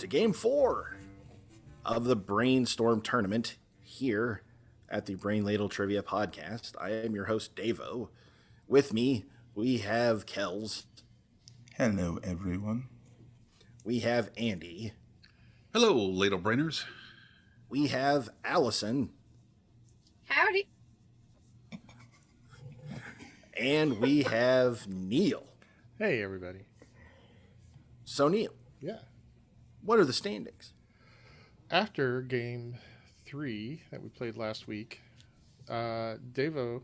game 4 of the Brainstorm Tournament here at the Brain Ladle Trivia Podcast. I am your host, Davo. With me, we have Kels. Hello, everyone. We have Andy. Hello, Ladle Brainers. We have Allison. Howdy. And we have Neil. Hey, everybody. So, Neil. Yeah. What are the standings? After game 3 that we played last week, Davo.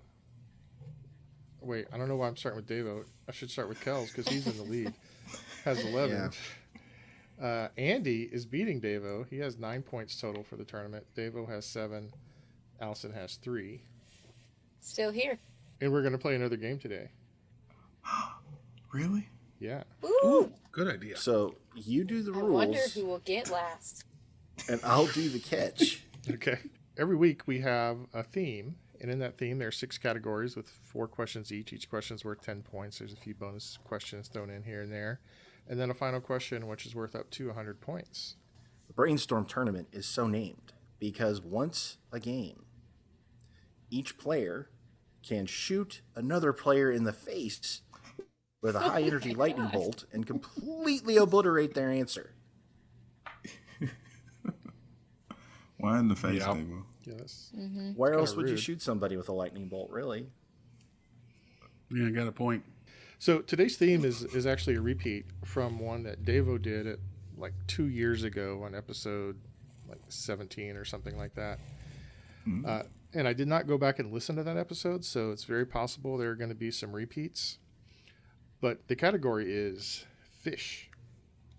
Wait, I don't know why I'm starting with Davo. I should start with Kels because he's in the lead. Has 11. Yeah. Andy is beating Davo. He has 9 points total for the tournament. Davo has 7. Allison has 3. Still here. And we're going to play another game today. Really? Yeah. Ooh. Good idea. So, you do the I rules. wonder who will get last. And I'll do the catch. Okay. Every week we have a theme. And in that theme, there are 6 categories with 4 questions each. Each question's worth 10 points. There's a few bonus questions thrown in here and there. And then a final question, which is worth up to 100 points. The Brainstorm Tournament is so named because once a game, each player can shoot another player in the face with a high-energy lightning bolt and completely obliterate their answer. Why in the face, Yep. Davo? Yes. Where else would you rude. shoot somebody with a lightning bolt, really? Yeah, I got a point. So today's theme is actually a repeat from one that Davo did at like 2 years ago on episode like 17 or something like that. And I did not go back and listen to that episode, so it's very possible there are going to be some repeats. But the category is fish.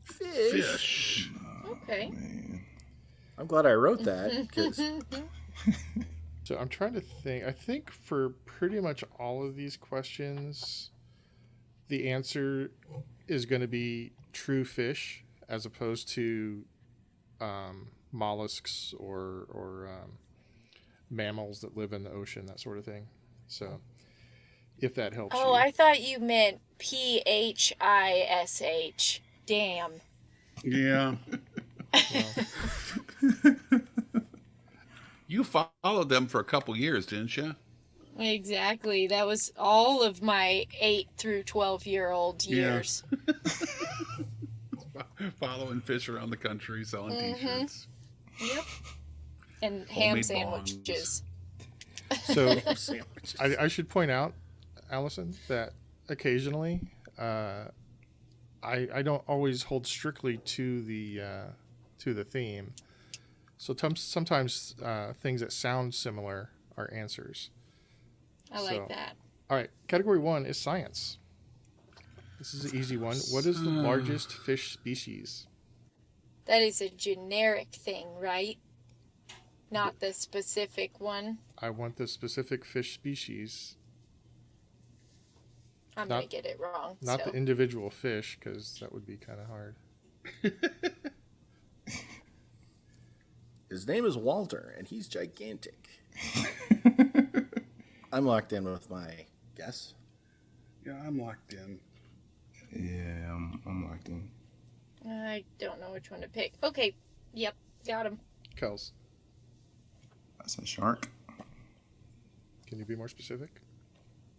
Fish. Okay. Man. I'm glad I wrote that because So I'm trying to think. I think for pretty much all of these questions, the answer is going to be true fish as opposed to mollusks or mammals that live in the ocean, that sort of thing. So if that helps Oh, you. I thought you meant PHISH. Damn. Yeah. You followed them for a couple years, didn't you? Exactly. That was all of my 8 through 12-year-old Yeah. years. Following fish around the country, selling T-shirts. Yep. And ham Homemade sandwiches. So sandwiches. I should point out, Allison, that occasionally I don't always hold strictly to the theme. So sometimes things that sound similar are answers. I like that. All right, category 1 is science. This is an easy one. What is the largest fish species? That is a generic thing, right? Not the specific one. I want the specific fish species, I'm Not- going to get it wrong. not so. the individual fish, because that would be kind of hard. His name is Walter, and he's gigantic. I'm locked in with my guess. Yeah, I'm locked in. Yeah, I'm locked in. I don't know which one to pick. Okay. Yep. Got him. Kels, That's a shark. can you be more specific?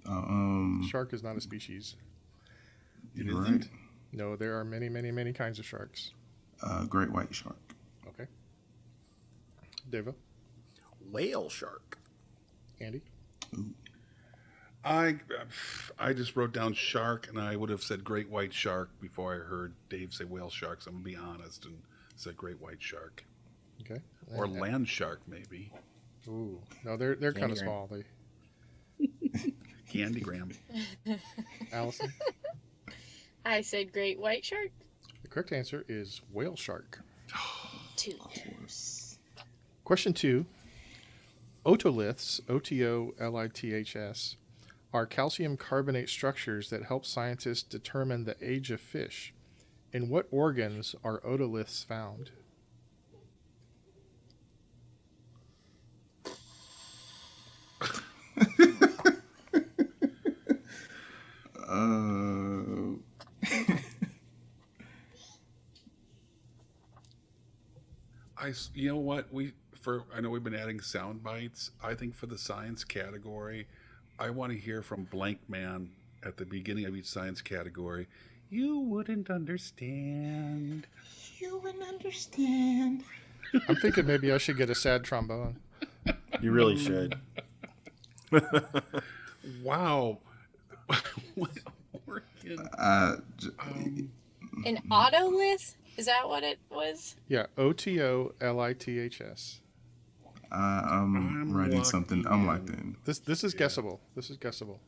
Uh, Shark is not a species. It you're isn't? right. No, there are many, many, many kinds of sharks. Great white shark. Okay. Deva, Whale shark. Andy, I just wrote down shark, and I would have said great white shark before I heard Dave say whale shark. So I'm going to be honest and said great white shark. okay. Or And- land shark, maybe. Ooh, no, they're kind of Candygram. small. They, Candygram. Allison, I said great white shark. the correct answer is whale shark. 2. Question 2. Otoliths, O-T-O-L-I-T-H-S, are calcium carbonate structures that help scientists determine the age of fish. In what organs are otoliths found? You know what? I know we've been adding sound bites. I think for the science category, I want to hear from Blank Man at the beginning of each science category. You wouldn't understand. You wouldn't understand. I'm thinking maybe I should get a sad trombone. You really should. Wow. Working. An otolith? Is that what it was? Yeah, OTOLITHS. I'm writing something. I'm locked in. This is guessable. This is guessable.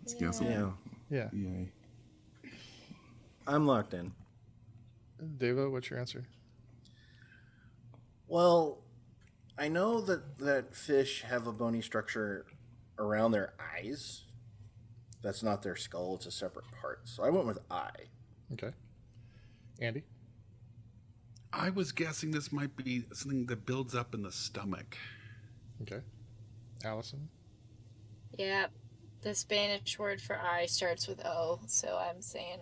It's guessable. Yeah, Yeah. Yay. I'm locked in. Devo, what's your answer? Well, I know that fish have a bony structure around their eyes. That's not their skull. It's a separate part. So I went with eye. Okay. Andy? I was guessing this might be something that builds up in the stomach. Okay. Allison? Yeah. The Spanish word for eye starts with O, so I'm saying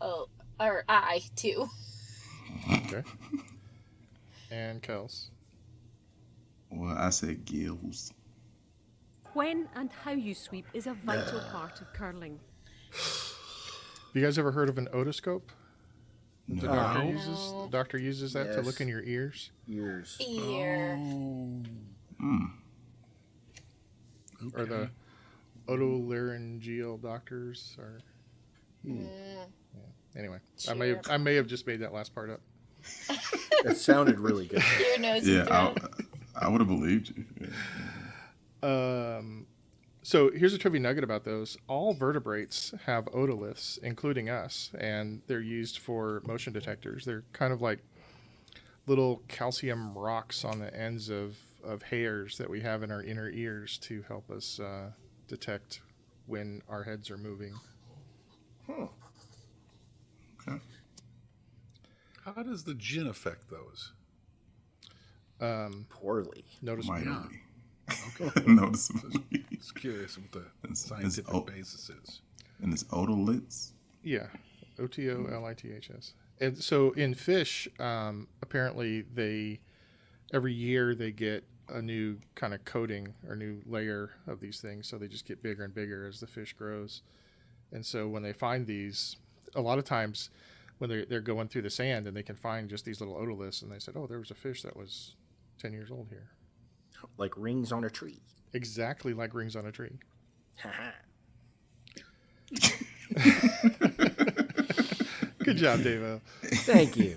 O or I too. Okay. And Kels? Well, I said gills. When and how you sweep is a vital part of curling. Have you guys ever heard of an otoscope? The No. doctor uses that to Yes. look in your ears. Ears. Ear. Or the otolaryngeal doctors or Anyway, Sure. I may have just made that last part up. It sounded really good. Ear, nose, Yeah, and throat. I would have believed you. Yeah. So here's a trivia nugget about those. All vertebrates have otoliths, including us, and they're used for motion detectors. They're kind of like little calcium rocks on the ends of hairs that we have in our inner ears to help us detect when our heads are moving. Okay. How does the gin affect those? Poorly. Noticeably. Mightily. Okay. Noticeably. Just curious what the It's- scientific it's- basis is. And it's otoliths. Yeah, OTOLITHS. And so in fish, apparently every year they get a new kind of coating or new layer of these things. So they just get bigger and bigger as the fish grows. And so when they find these, a lot of times when they're going through the sand and they can find just these little otoliths, and they said, oh, there was a fish that was 10 years old here. Like rings on a tree. Exactly like rings on a tree. Haha. Good job, Davo. Thank you.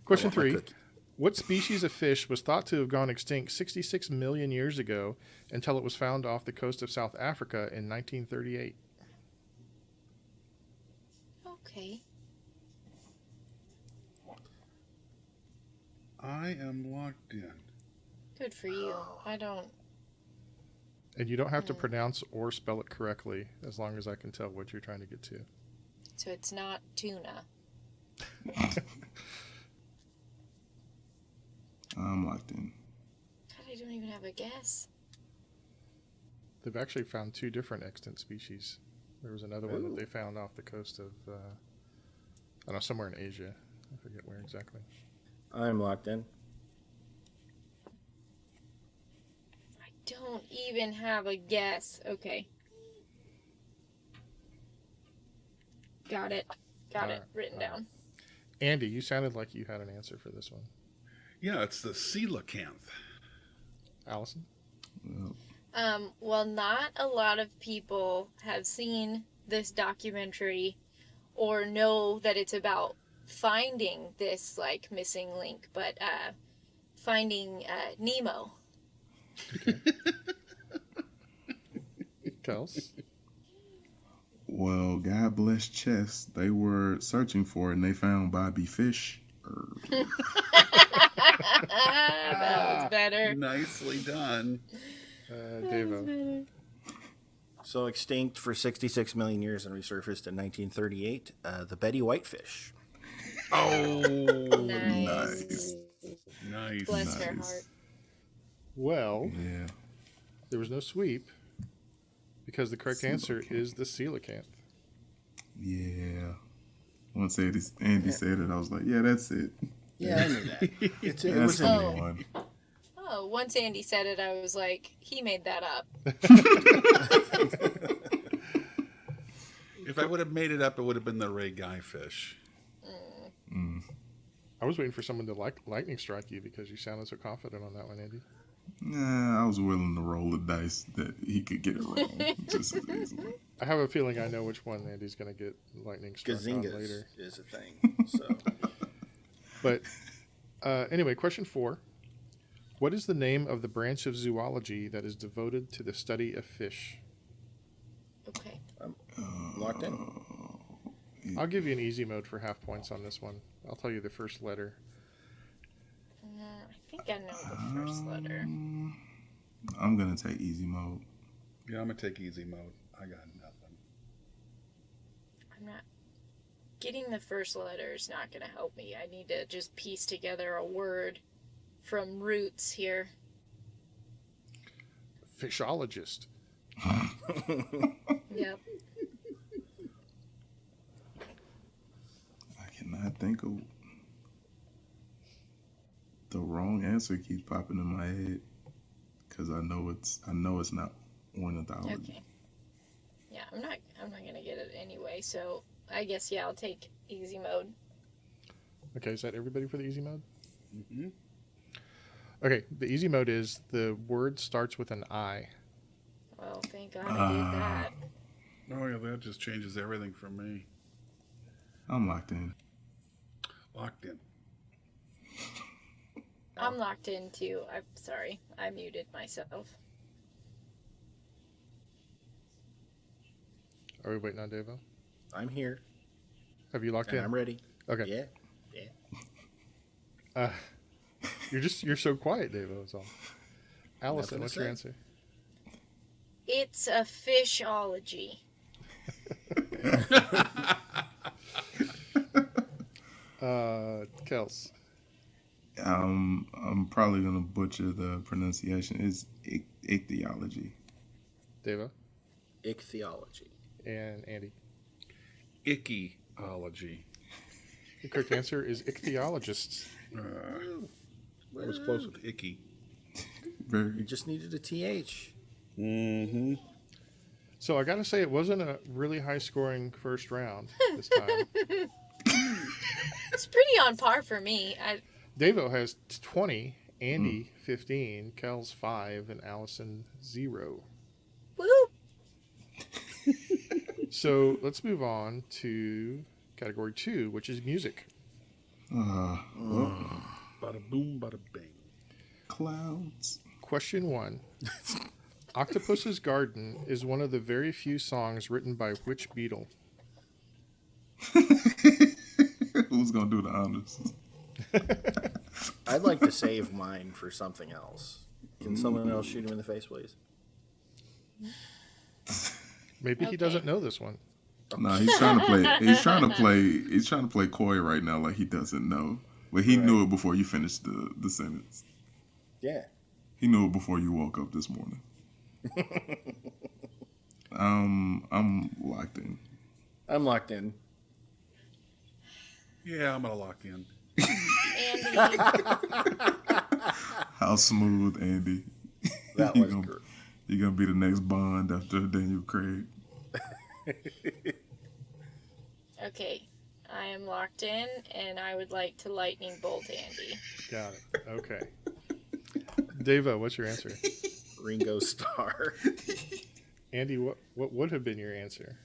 Question want my 3. cookie. What species of fish was thought to have gone extinct 66 million years ago until it was found off the coast of South Africa in 1938? Okay. I am locked in. Good for you. I don't. And you don't have to pronounce or spell it correctly as long as I can tell what you're trying to get to. So it's not tuna. I'm locked in. God, I don't even have a guess. They've actually found 2 different extant species. There was another one that they found off the coast of, I don't know, somewhere in Asia. I forget where exactly. I'm locked in. I don't even have a guess. Okay. Got it. Got it written down. Andy, you sounded like you had an answer for this one. Yeah, it's the coelacanth. Allison? Well, not a lot of people have seen this documentary or know that it's about finding this like missing link, but finding Nemo. Kels? Well, God bless chess. They were searching for it and they found Bobby Fish. That was better. Nicely done. Devo? So extinct for 66 million years and resurfaced in 1938. The Betty Whitefish. Oh, Nice. nice. Bless her Nice. heart. Well, Yeah. there was no sweep because the correct answer is the coelacanth. Yeah. Once Andy said it, I was like, yeah, that's it. Yeah, I knew that. It That's was in the there. one. Oh, once Andy said it, I was like, he made that up. If I would have made it up, it would have been the Ray Guy fish. I was waiting for someone to lightning strike you because you sounded so confident on that one, Andy. Nah, I was willing to roll the dice that he could get it wrong just as easily. I have a feeling I know which one Andy's going to get lightning struck on Gazingas later. is a thing. So But anyway, question 4. What is the name of the branch of zoology that is devoted to the study of fish? Okay. I'm locked in. I'll give you an easy mode for half points on this one. I'll tell you the first letter. I think I know the first letter. I'm going to take easy mode. Yeah, I'm going to take easy mode. I got nothing. I'm not. Getting the first letter is not going to help me. I need to just piece together a word from roots here. Fishologist. Yep. I cannot think of... The wrong answer keeps popping in my head because I know it's not ornithology. Okay. Yeah, I'm not gonna get it anyway. So I guess I'll take easy mode. Okay, is that everybody for the easy mode? Mm-hmm. Okay, the easy mode is the word starts with an I. Well, thank God I did that. Oh, yeah, that just changes everything for me. I'm locked in. Locked in. I'm locked in too. I'm sorry. I muted myself. Are we waiting on Devo? I'm here. Have you locked And in? I'm ready. Okay. Yeah. You're so quiet, Devo. Is all. Allison, Nothing to what's your say. answer? It's a fishology. Kels. I'm probably gonna butcher the pronunciation. It's ichthyology. Devo Ichthyology. and Andy. Ichthyology. The correct answer is ichthyologists. I was close with icky. You Very. just needed a TH. Mm-hmm. So I got to say, it wasn't a really high-scoring first round this time. It's pretty on par for me. Devo has 20, Andy 15, Kels 5, and Allison 0. Woo! So let's move on to category 2, which is music. Bada boom, bada bang. Clouds. Question 1. Octopus's Garden is one of the very few songs written by which Beatle? Who's gonna do the honors? I'd like to save mine for something else. Can someone else shoot him in the face, please? Maybe he doesn't know this one. No, he's trying to play. He's trying to play coy right now, like he doesn't know. But he knew it before you finished the sentence. Yeah. He knew it before you woke up this morning. I'm locked in. I'm locked in. Yeah, I'm gonna lock in. Andy, How smooth, Andy. That was great. You're gonna be the next Bond after Daniel Craig. okay. I am locked in, and I would like to lightning bolt Andy. Got it. Okay. Devo, what's your answer? Ringo Starr. Andy, what would have been your answer?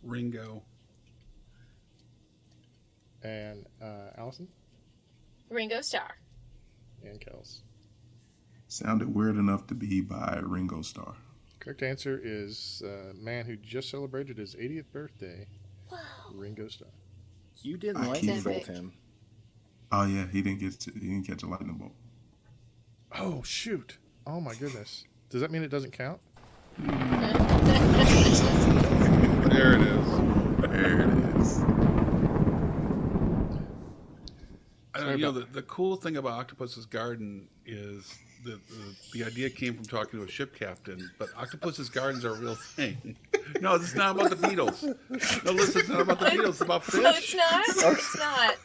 Ringo. And Allison? Ringo Starr. And Kels. Sounded weird enough to be by Ringo Starr. Correct answer is a man who just celebrated his 80th birthday, Ringo Starr. You didn't I lightning keep- bolt him. Oh yeah, he didn't catch a lightning bolt. Oh, shoot. Oh, my goodness. Does that mean it doesn't count? There it is. There it is. The cool thing about Octopus's Garden is the idea came from talking to a ship captain, but Octopus's Gardens are a real thing. No, this is not about the Beatles. No, listen, it's not about the Beatles. It's about fish. No, it's not. It's not.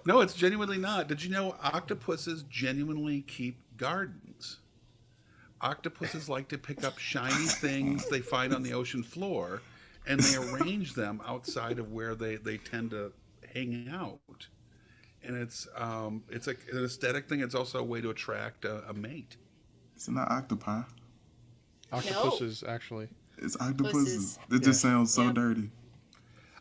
No, it's genuinely not. Did you know octopuses genuinely keep gardens? Octopuses like to pick up shiny things they find on the ocean floor, and they arrange them outside of where they tend to hang out. And it's an aesthetic thing. It's also a way to attract a mate. It's not octopi. Octopuses, actually. It's octopuses. It just sounds so dirty.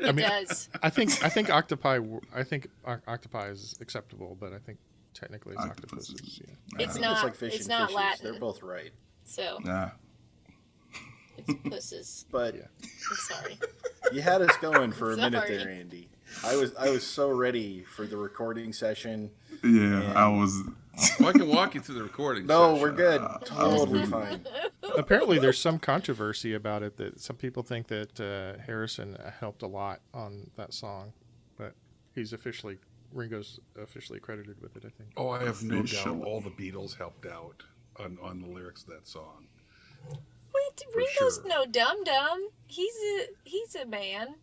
It does. I think octopi. I think octopi is acceptable, but I think technically it's octopuses. Yeah. It's I think not. it's like fish It's and not fishes. Latin. They're both right. So Nah. it's pusses. But I'm sorry. you had us going for a minute Sorry. there, Andy. I was so ready for the recording session. Yeah, And- I was. Well, I can walk you through the recording. No, session. we're good. Totally fine. Apparently, there's some controversy about it. That some people think that Harrison helped a lot on that song, but Ringo's officially credited with it. I think. Oh, I have no Official. doubt all the Beatles helped out on the lyrics of that song. Wait, Ringo's sure. no dum dum. He's a man.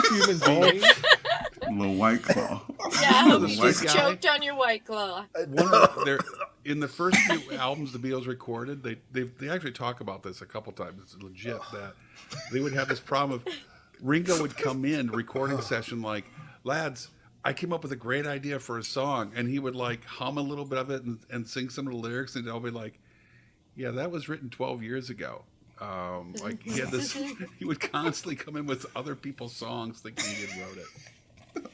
Human being. Little White Claw. Yeah, I hope The you white just guy. choked on your White Claw. In the first few albums the Beatles recorded, they actually talk about this a couple times. It's legit that they would have this problem of Ringo would come in recording session like, lads, I came up with a great idea for a song, and he would like hum a little bit of it and sing some of the lyrics, and I'll be like, yeah, that was written 12 years ago. Like he had this, he would constantly come in with other people's songs thinking he had wrote it.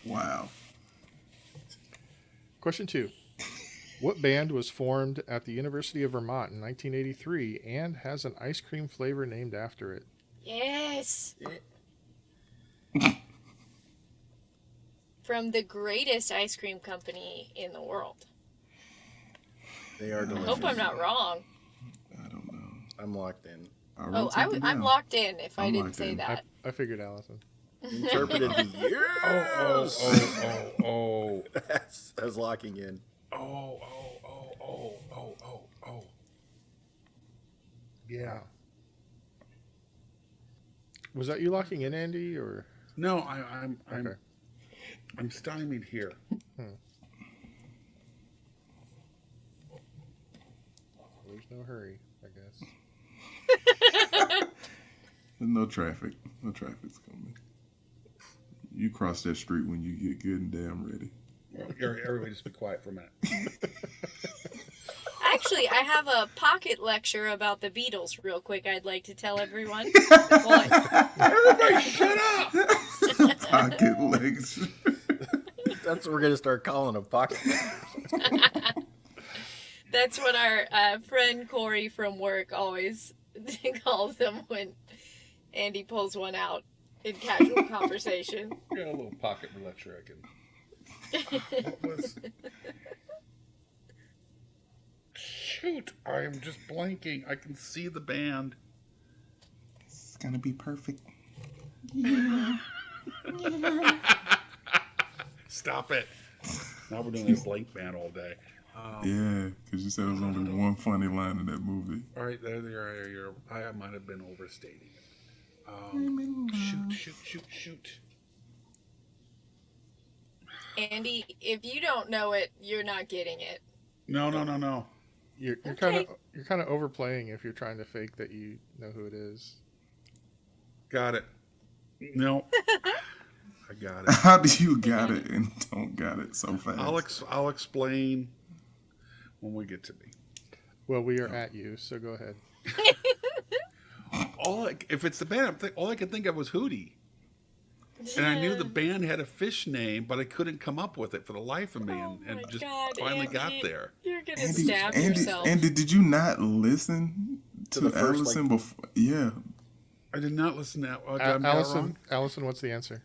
Wow. Question 2. What band was formed at the University of Vermont in 1983 and has an ice cream flavor named after it? Yes. From the greatest ice cream company in the world. They are I delicious. hope I'm not wrong. I don't know. I'm locked in. I Oh, wrote something I'm down. locked in if I I'm didn't locked say in. that. I figured Allison. Interpreted the years. Oh. As locking in. Oh. Yeah. Was that you locking in, Andy, or? No, I'm Okay. I'm stymied here. There's no hurry, I guess. There's no traffic. No traffic's coming. You cross that street when you get good and damn ready. Everybody just be quiet for a minute. Actually, I have a pocket lecture about the Beatles real quick I'd like to tell everyone. Everybody shut up! Pocket legs. That's what we're gonna start calling them pocket. That's what our friend Corey from work always calls them when Andy pulls one out in casual conversation. Got a little pocket lecture I can. What was? Shoot! I am just blanking. I can see the band. It's gonna be perfect. Stop it! Now we're doing a blank band all day. Yeah, because you said there was only one funny line in that movie. All right, there. I might have been overstating it. Shoot. Andy, if you don't know it, you're not getting it. No. You're Okay. kind of overplaying if you're trying to fake that you know who it is. Got it. No. I got it. How do you got it and don't got it so fast? I'll explain when we get to me. Well, we are at you, so go ahead. If it's the band, all I could think of was Hootie. And I knew the band had a fish name, but I couldn't come up with it for the life of me, Oh and my just God, finally got Andy. there. You're gonna stab yourself. Andy, did you not listen to the first, Allison before? Yeah. I did not listen to that. I got it wrong? Allison, what's the answer?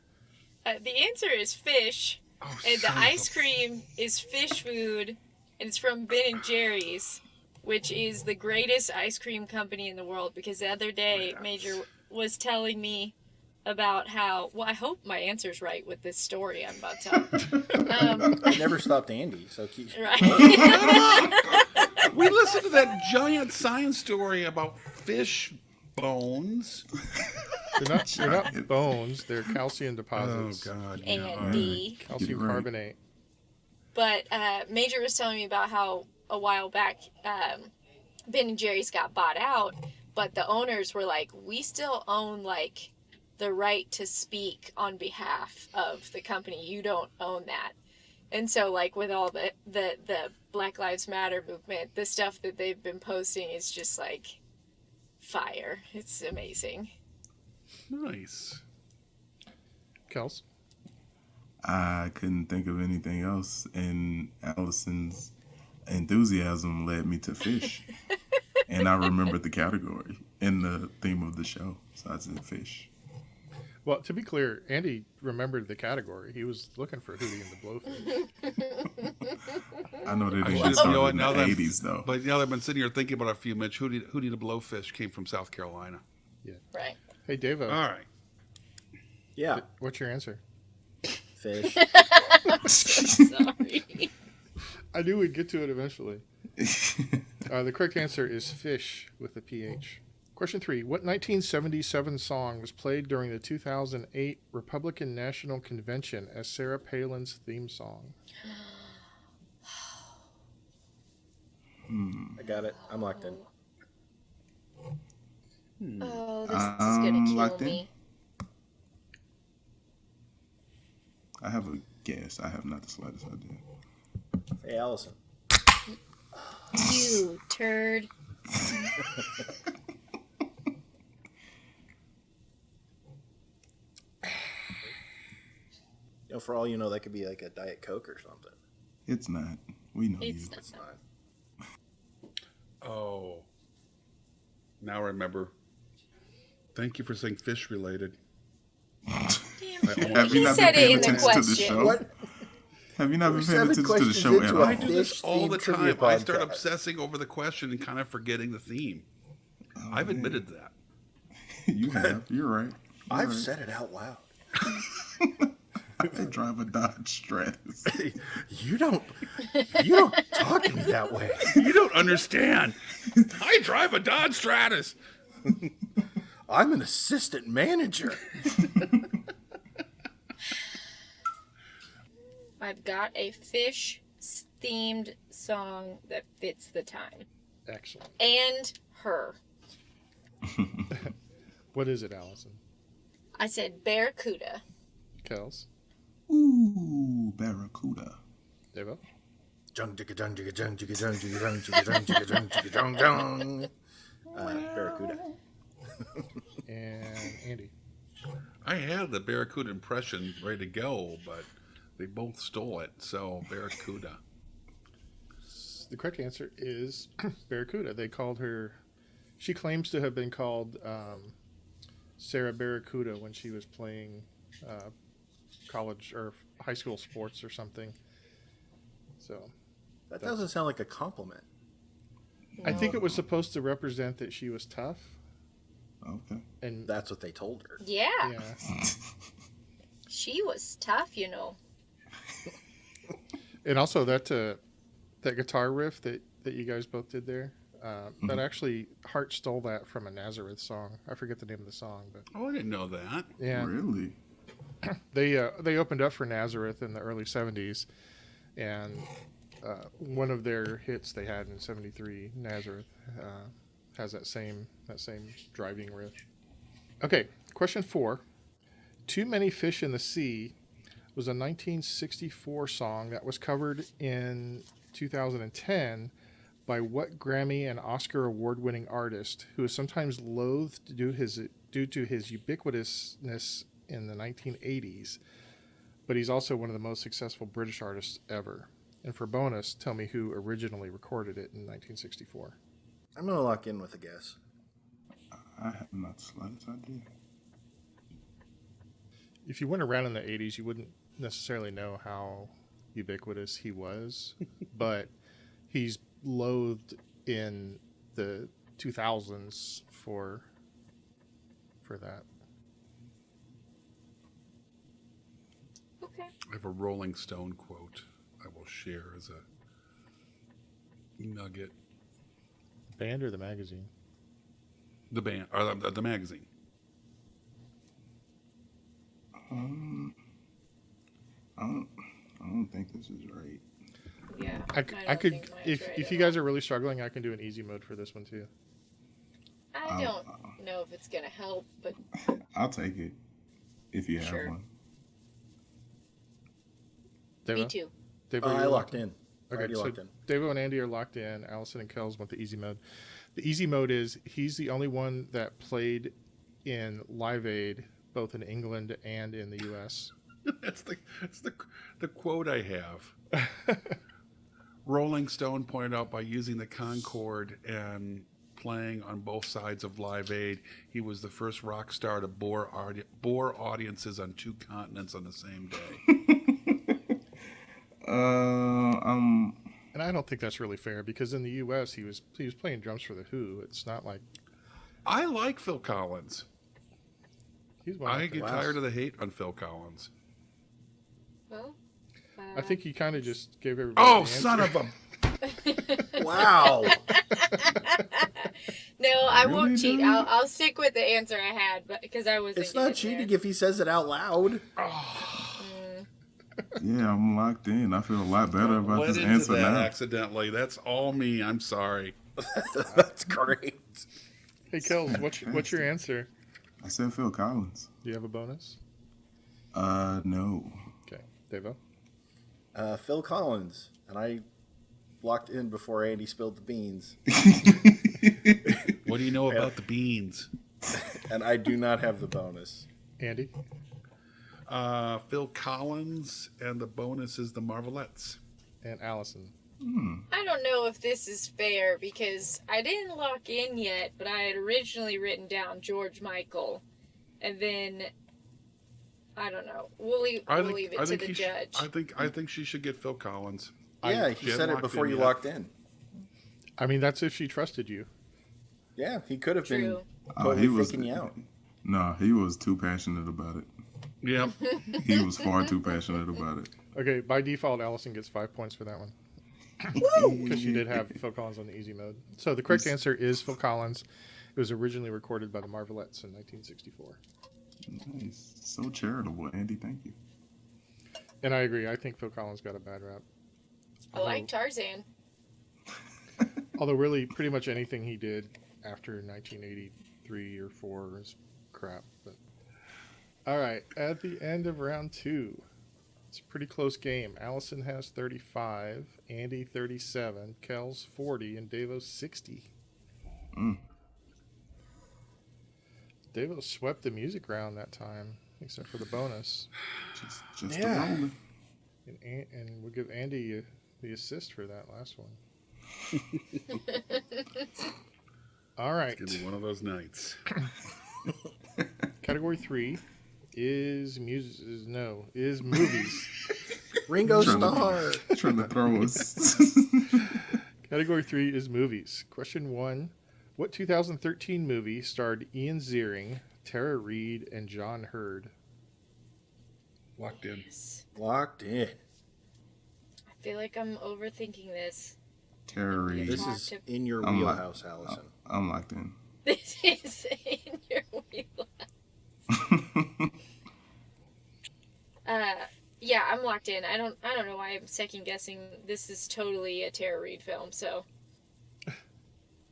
The answer is fish, Oh, and the son of ice a- cream is fish food, and it's from Ben and Jerry's, which is the greatest ice cream company in the world. Because the other day, Major was telling me about how. Well, I hope my answer's right with this story I'm about to tell. I never stopped Andy, so keep. Right. We listened to that giant science story about fish bones. They're not bones. They're calcium Oh deposits. God. A Yeah, all and right. D. Calcium Get it right. carbonate. But Major was telling me about how a while back Ben and Jerry's got bought out, but the owners were like, we still own like the right to speak on behalf of the company. You don't own that. And so like with all the Black Lives Matter movement, the stuff that they've been posting is just like fire. It's amazing. Nice. Kels. I couldn't think of anything else, and Allison's enthusiasm led me to fish. And I remembered the category and the theme of the show, so I said fish. Well, to be clear, Andy remembered the category. He was looking for Hootie and the Blowfish. I know they I didn't should've- start you know what, in the now that I'm- 80s, though. But now that I've been sitting here thinking about it a few minutes, Hootie the Blowfish came from South Carolina. Right. Hey, Davo, All right. Yeah, what's your answer? fish. Sorry. I knew we'd get to it eventually. The correct answer is fish with a PH. Question 3. What 1977 song was played during the 2008 Republican National Convention as Sarah Palin's theme song? I got it. I'm locked in. Oh, this is gonna kill locked in. me. I have a guess. I have not the slightest idea. Hey, Allison. You turd. You know, for all you know, that could be like a Diet Coke or something. It's not. We know It's you. not. It's not. Oh. Now I remember. Thank you for saying fish related. Damn. Have you He not said been it paying in the attention to the question. show? What? Have you not We're been paying 7 attention to the questions show at into all? a I do this Fish all the themed trivia time. I start podcast. obsessing over the question and kind of forgetting the theme. I've admitted that. You have. You're right. You're I've right. said it out loud. I drive a Dodge Stratus. You don't talk to me that way. You don't understand. I drive a Dodge Stratus. I'm an assistant manager. I've got a fish themed song that fits the time. Excellent. And her. What is it, Allison? I said Barracuda. Kels? Ooh, Barracuda. Davo? Jung jigga jung jigga jung jigga jung jigga jung jigga jung jigga jung jigga jung jung. Barracuda. And Andy? I had the Barracuda impression ready to go, but they both stole it. So Barracuda. The correct answer is Barracuda. They called her... She claims to have been called Sarah Barracuda when she was playing college or high school sports or something. So That doesn't sound like a compliment. I think it was supposed to represent that she was tough. Okay. And That's what they told her. Yeah. yeah. She was tough, you know. And also that guitar riff that you guys both did there, that actually Hart stole that from a Nazareth song. I forget the name of the song, but Oh, I didn't know that. yeah, Really? they opened up for Nazareth in the early '70s, and one of their hits they had in '73, Nazareth, has that same driving riff. Okay, question 4. Too Many Fish in the Sea was a 1964 song that was covered in 2010 by what Grammy and Oscar award-winning artist who is sometimes loathed due to his ubiquitousness in the 1980s, but he's also one of the most successful British artists ever. And for bonus, tell me who originally recorded it in 1964. I'm going to lock in with a guess. I have not the slightest idea. If you went around in the 80s, you wouldn't necessarily know how ubiquitous he was, but he's loathed in the 2000s for that. Okay. I have a Rolling Stone quote I will share as a nugget. Band or the magazine? The band, or the magazine. Um, I don't think this is right. Yeah. I don't could, think mine's if right if at you guys all. are really struggling, I can do an easy mode for this one too. I don't know if it's gonna help, but I'll take it if you have Sure. one. Devo? me too. Devo, I you're locked in. Okay, Already so locked in. Devo and Andy are locked in. Allison and Kels want the easy mode. The easy mode is he's the only one that played in Live Aid, both in England and in the U.S. That's the quote I have. Rolling Stone pointed out by using the Concorde and playing on both sides of Live Aid, he was the first rock star to bore audiences on 2 continents on the same day. And I don't think that's really fair because in the U.S. he was playing drums for the Who. It's not like I like Phil Collins. he's one. I of get the- tired of the hate on Phil Collins. Well, I think he kind of just gave everybody. Oh, the son answer. of a! Wow. no, I Really, won't cheat. dude? I'll stick with the answer I had, but because I wasn't. It's not getting cheating if he says it out loud. Yeah, I'm locked in. I feel a lot better about Led this into answer that now. accidentally. That's all me. I'm sorry. That's great. Hey, Kels, what's your answer? I said Phil Collins. Do you have a bonus? No. Okay, Devo. Phil Collins, and I locked in before Andy spilled the beans, What do you know about the beans? and I do not have the bonus. Andy. Phil Collins, and the bonus is the Marvelettes. And Allison. I don't know if this is fair because I didn't lock in yet, but I had originally written down George Michael, and then I don't know. We'll leave it to the judge. I think she should get Phil Collins. Yeah, She he hadn't said it locked before in you yet. locked in. I mean, that's if she trusted you. Yeah, he could have been True. totally faking you out. No, he was too passionate about it. Yeah. He was far too passionate about it. Okay, by default, Allison gets 5 points for that one. Because she did have Phil Collins on the easy mode. So the correct answer is Phil Collins. It was originally recorded by the Marvelettes in 1964. Nice. So charitable, Andy. Thank you. And I agree. I think Phil Collins got a bad rap. I like Tarzan. Although really, pretty much anything he did after 1983 or 4 is crap. But all right, at the end of round 2, it's a pretty close game. Allison has 35, Andy 37, Kels 40, and Devo 60. Devo swept the music round that time, except for the bonus. Just Yeah. a rolling. And we'll give Andy the assist for that last one. All right. It's gonna be one of those nights. Category 3 is movies. Ringo Trying to- Starr. Trying to throw us. Category 3 is movies. Question 1. What 2013 movie starred Ian Ziering, Tara Reid, and John Hurd? Locked in. Locked in. I feel like I'm overthinking this. Terry. This is in your I'm wheelhouse, Allison. I'm locked in. This is in your wheelhouse. Yeah, I'm locked in. I don't know why I'm second guessing. This is totally a Tara Reid film, so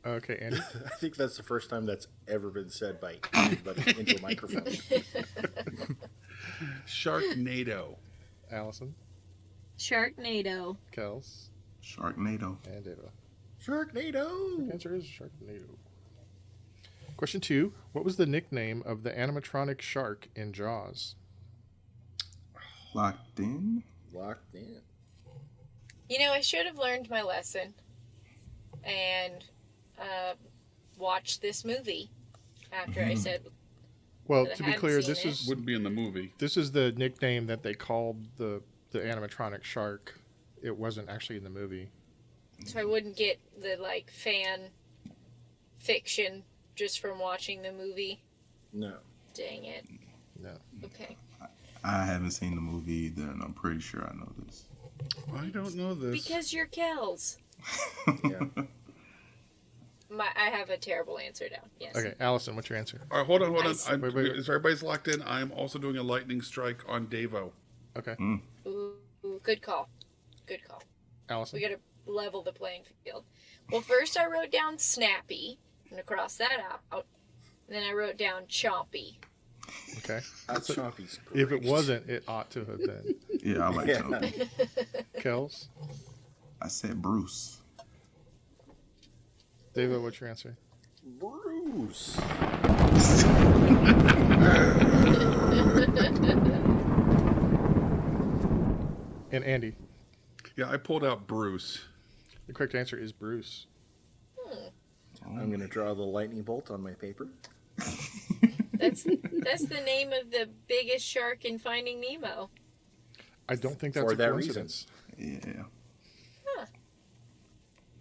Okay, Andy. I think that's the first time that's ever been said by anybody into a microphone. Sharknado. Allison, Sharknado. Kels, Sharknado. and Devo. Sharknado. Answer is Sharknado. Question 2. What was the nickname of the animatronic shark in Jaws? Locked in. Locked in. You know, I should have learned my lesson and watched this movie after I said. Well, But I to be hadn't clear, seen this it. is Wouldn't be in the movie. the nickname that they called the animatronic shark. It wasn't actually in the movie. So I wouldn't get the like fan fiction just from watching the movie. No. Dang it. No. Okay. I haven't seen the movie either, and I'm pretty sure I know this. I don't know this. Because you're Kels. Yeah. I have a terrible answer down. Yes. Okay, Allison, what's your answer? All right, hold on. Nice. I'm, Wait, wait. Is everybody's locked in? I'm also doing a lightning strike on Davo. Okay, Ooh, good call. Good call. Allison. We got to level the playing field. Well, first I wrote down Snappy. I'm going to cross that out. And then I wrote down Chompy. Okay. That's Chompy's If it great. wasn't, it ought to have been. Yeah, I like Yeah. Chompy. Kels. I said Bruce. David, what's your answer? Bruce. And Andy. Yeah, I pulled out Bruce. The correct answer is Bruce. I'm going to draw the lightning bolt on my paper. That's the name of the biggest shark in Finding Nemo. I don't think that's For a that coincidence. Yeah.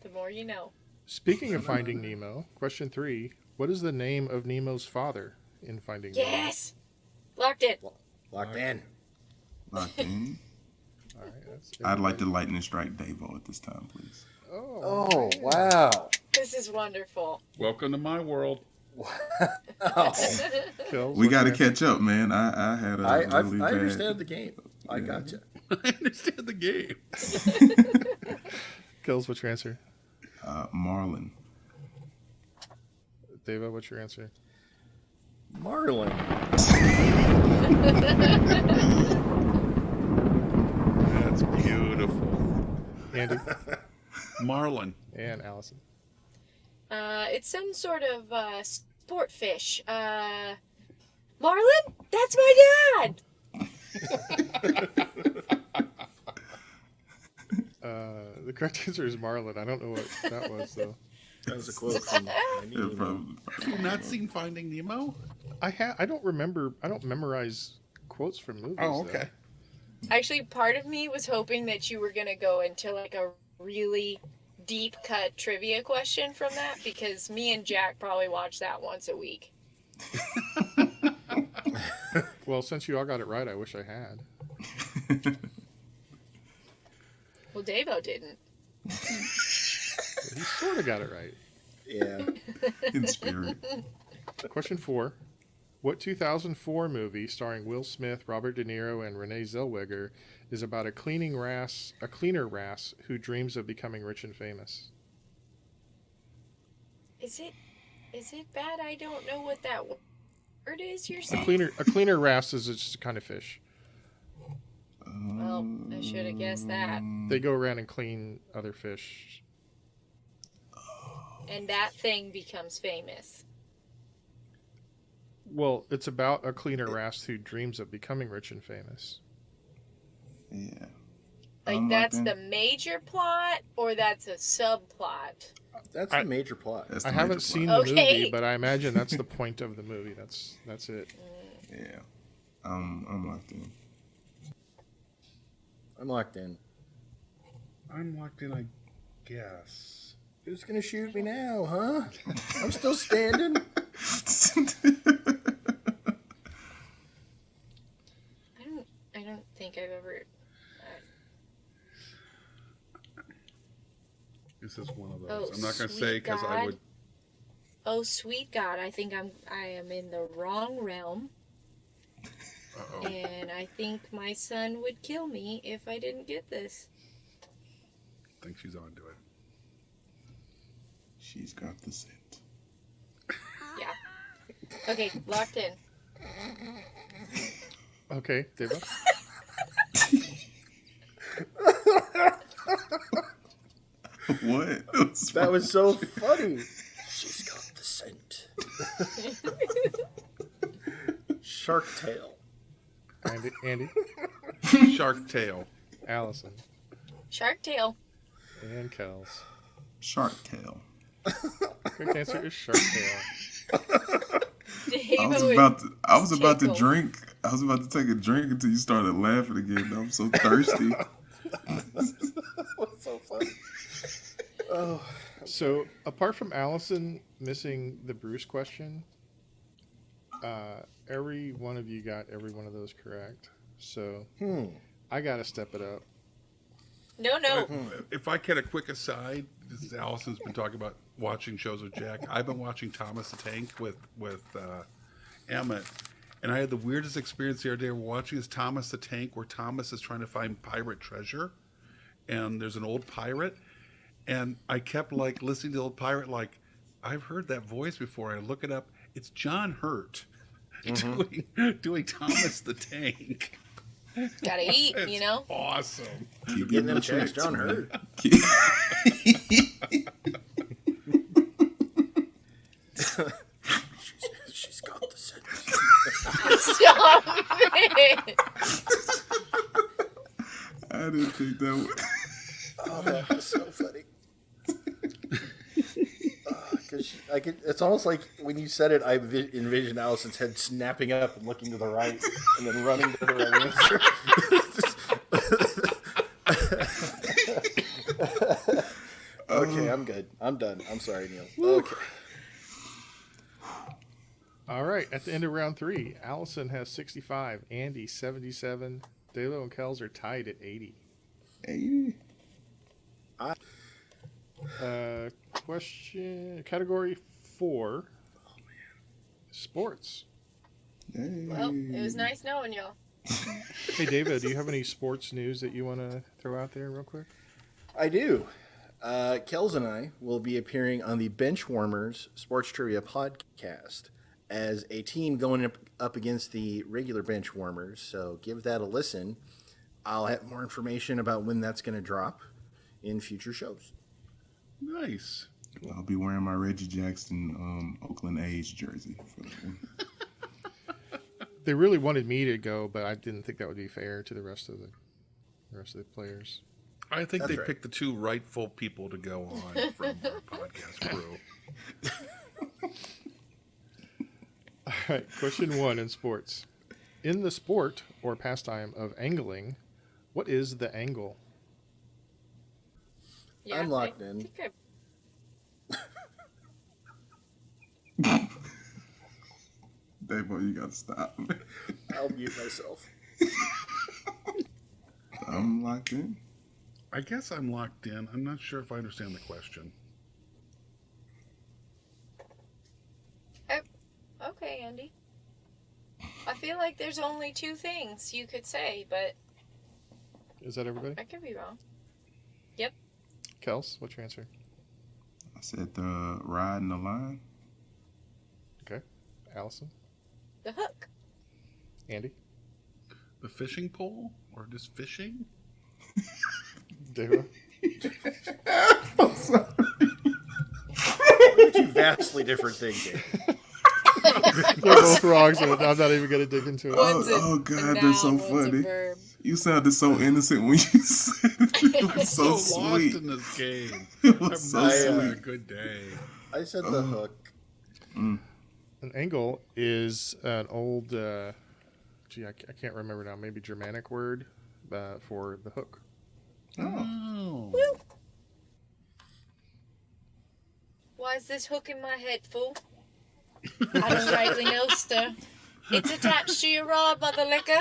The more you know. Speaking of Finding Nemo, question 3. What is the name of Nemo's father in Finding Nemo? Yes! Locked in. Locked in. Locked in. All right, that's I'd like to lightning strike Davo at this time, please. Oh, wow. This is wonderful. Welcome to my world. Kels, We what's got to your answer? catch up, man. I had a I really bad... understand the game. I got you. I understand the game. Kels, what's your answer? Marlin. David, what's your answer? Marlin. That's beautiful. Andy Marlin. and Allison. It's some sort of sport fish. Marlin? That's my dad! The correct answer is Marlin. I don't know what that was, though. That was a quote from Yeah, probably. Have you not seen Finding Nemo? I don't remember. I don't memorize quotes from movies. Oh, though. okay. Actually, part of me was hoping that you were going to go into like a really deep cut trivia question from that, because me and Jack probably watch that once a week. Well, since you all got it right, I wish I had. Well, Davo didn't. He sort of got it right. Yeah. In spirit. Question 4. What 2004 movie starring Will Smith, Robert De Niro, and Renee Zellweger is about a cleaner wrasse who dreams of becoming rich and famous? Is it bad? I don't know what that word is you're saying. A cleaner wrasse is just a kind of fish. Well, I should have guessed that. They go around and clean other fish. And that thing becomes famous. Well, it's about a cleaner wrasse who dreams of becoming rich and famous. Yeah. Like, I'm that's locked the major plot, or that's a subplot? That's the major plot. That's I the haven't major seen plot. the Okay. movie, but I imagine that's the point of the movie. That's it. Yeah. I'm locked in. I'm locked in. I'm locked in, I guess. Who's going to shoot me now, huh? I'm still standing. I don't think I've ever. This is one of those. Oh, I'm not going to sweet say because I God. would. Oh, sweet God! I think I am in the wrong realm, Uh-oh. and I think my son would kill me if I didn't get this. I think she's onto it. She's got the scent. Yeah. Okay, locked in. Okay, David. What? That was so funny. She's got the scent. Shark Tale. Andy, Shark Tale. Allison, Shark Tale. and Kels. Shark Tale. Correct answer is Shark Tale. I was Davo about to. I was about to tickled. drink. I was about to take a drink until you started laughing again. I'm so thirsty. What's so funny? Oh, So, apart from Allison missing the Bruce question, every one of you got every one of those correct. So, I got to step it up. No. If I get a quick aside, this is Allison's been talking about watching shows with Jack. I've been watching Thomas the Tank with Emmett, and I had the weirdest experience the other day. We're watching this Thomas the Tank where Thomas is trying to find pirate treasure, and there's an old pirate, and I kept like listening to the old pirate like, I've heard that voice before. I look it up. It's John Hurt doing Thomas the Tank. Gotta eat, It's you know? awesome. Keep Getting them the checks, checks, John man. Hurt. She's got the sense. Stop it! I didn't think that would. Oh, that was so funny. Because it's almost like when you said it, I envisioned Allison's head snapping up and looking to the right, and then running to the right answer. Okay, I'm good. I'm done. I'm sorry, Neil. Okay. All right. At the end of round 3, Allison has 65, Andy 77, Dalo and Kels are tied at 80. Hey. Question category 4. Sports. Hey. Well, it was nice knowing y'all. Hey, David, do you have any sports news that you want to throw out there real quick? I do. Kels and I will be appearing on the Benchwarmers Sports Trivia podcast as a team going up against the regular Benchwarmers. So give that a listen. I'll have more information about when that's going to drop in future shows. Nice. I'll be wearing my Reggie Jackson Oakland A's jersey for that one. They really wanted me to go, but I didn't think that would be fair to the rest of the players. I think That's they right. picked the two rightful people to go on from our podcast crew. All right, question 1 in sports. In the sport or pastime of angling, what is the angle? Yeah, I'm locked I in. think I- Dave, you gotta stop. I'll mute myself. I'm locked in. I guess I'm locked in. I'm not sure if I understand the question. Okay, Andy. I feel like there's only 2 things you could say, but Is that everybody? I could be wrong. Kels, what's your answer? I said the ride and the line. Okay. Allison? The hook. Andy? The fishing pole or just fishing? Deva? Two vastly different things here. They're both wrong, so I'm not even going to dig into it. Oh, God, they're so One's a funny. verb. You sounded so innocent when you said it. It was so lost sweet. in this game. It was I'm so not sweet. having a good day. I said the hook. An angle is an old, I can't remember now, maybe Germanic word for the hook. Oh. Why is this hook in my head, fool? I don't rightly know, sir. It's attached to your rod, mother liquor.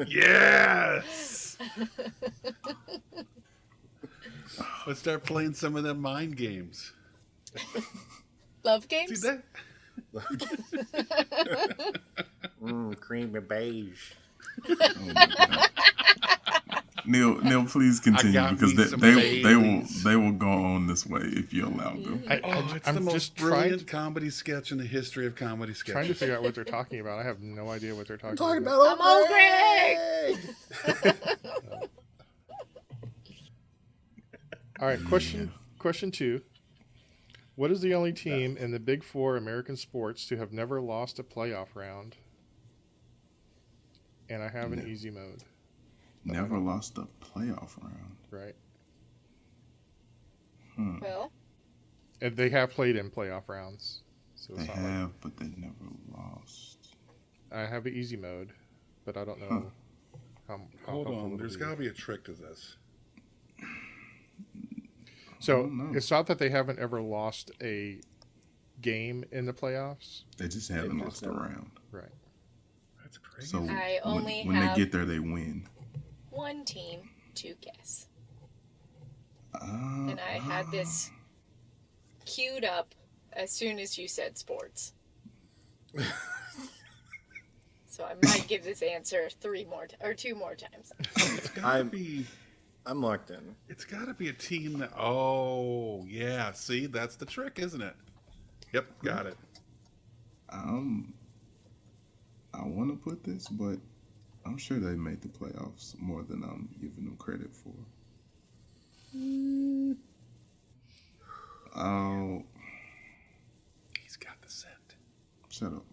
Yes! Let's start playing some of them mind games. Love See games? that? Creamy beige. Oh my God. Neil, please continue got because me some they Baileys. will go on this way if you allow them. It's the I'm most just brilliant comedy sketch in the history of comedy sketches. trying to figure out what they're talking about. I have no idea what they're talking Talking about. about I'm old old Greg. All right, question 2. What is the only team in the Big Four American sports to have never lost a playoff round? And I have an easy mode, Never lost a playoff round. right? Well, And they have played in playoff rounds. So They it's not like have, but they never lost. I have an easy mode, but I don't know how Hold helpful on, it'll there's be. got to be a trick to this. So don't know. it's not that they haven't ever lost a game in the playoffs, They just haven't They lost just a haven't. round. right? That's crazy. So I only when have- they get there, they win. One team to guess. Uh, And I had this queued up as soon as you said sports. So I might give this answer two more times. It's gotta be. I'm locked in. It's gotta be a team that. Oh yeah, see, that's the trick, isn't it? Yep, got it. I want to put this, but I'm sure they made the playoffs more than I'm giving them credit for. Oh, He's got the scent. shut up.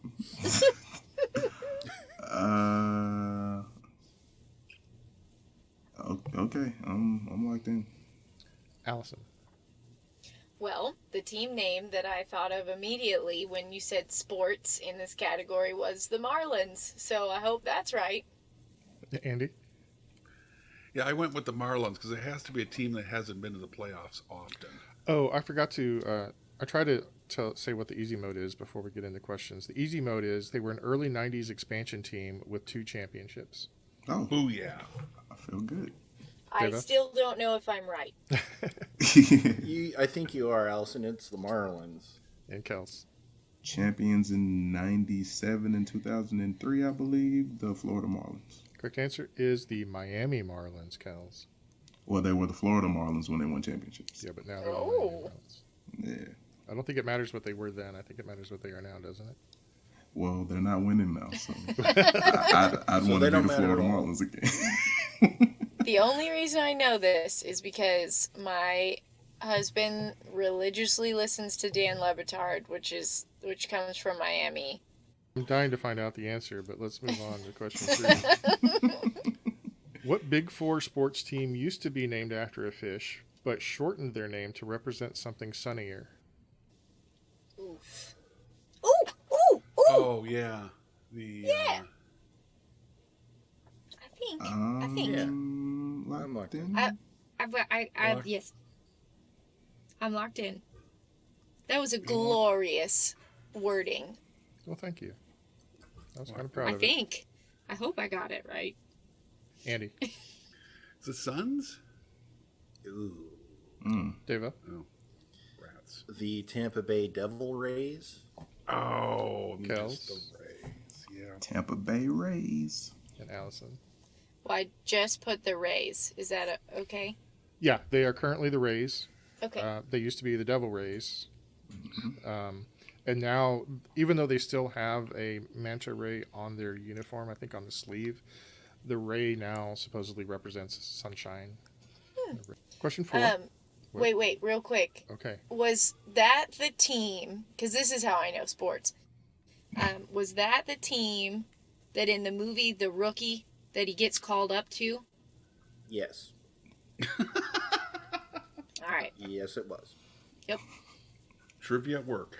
Okay, I'm locked in. Allison. Well, the team name that I thought of immediately when you said sports in this category was the Marlins. So I hope that's right. Andy. Yeah, I went with the Marlins because it has to be a team that hasn't been to the playoffs often. Oh, I forgot to. I tried to say what the easy mode is before we get into questions. The easy mode is they were an early '90s expansion team with 2 championships. Oh, Booyah! I feel good. I Deva? still don't know if I'm right. I think you are, Allison. It's the Marlins. And Kels. Champions in '97 and 2003, I believe. The Florida Marlins. Correct answer is the Miami Marlins, Kels. Well, they were the Florida Marlins when they won championships. Yeah, but now they're Oh. the Miami Marlins. Yeah. I don't think it matters what they were then. I think it matters what they are now, doesn't it? Well, they're not winning now, so I'd So want they to be don't the matter Florida at all. Marlins again. The only reason I know this is because my husband religiously listens to Dan Lebitard, which comes from Miami. I'm dying to find out the answer, but let's move on to question 3. What Big Four sports team used to be named after a fish, but shortened their name to represent something sunnier? Oof. Ooh, ooh, ooh. Oh yeah, Yeah. I think. Locked locked in. Yes. I'm locked in. That was a glorious wording. Well, thank you. I was kind of proud I of it. think. I hope I got it right. Andy. it's the Suns. Ooh. Deva. Oh, rats. The Tampa Bay Devil Rays. Oh, Kels. missed the Rays. Yeah. Tampa Bay Rays. And Allison. Well, I just put the Rays. Is that okay? Yeah, they are currently the Rays. Okay. They used to be the Devil Rays. And now, even though they still have a manta ray on their uniform, I think on the sleeve, the ray now supposedly represents sunshine. Question 4. Wait, real quick. Okay. Was that the team? Because this is how I know sports. Was that the team that in the movie The Rookie that he gets called up to? Yes. All right. Yes, it was. Yep. Trivia at work.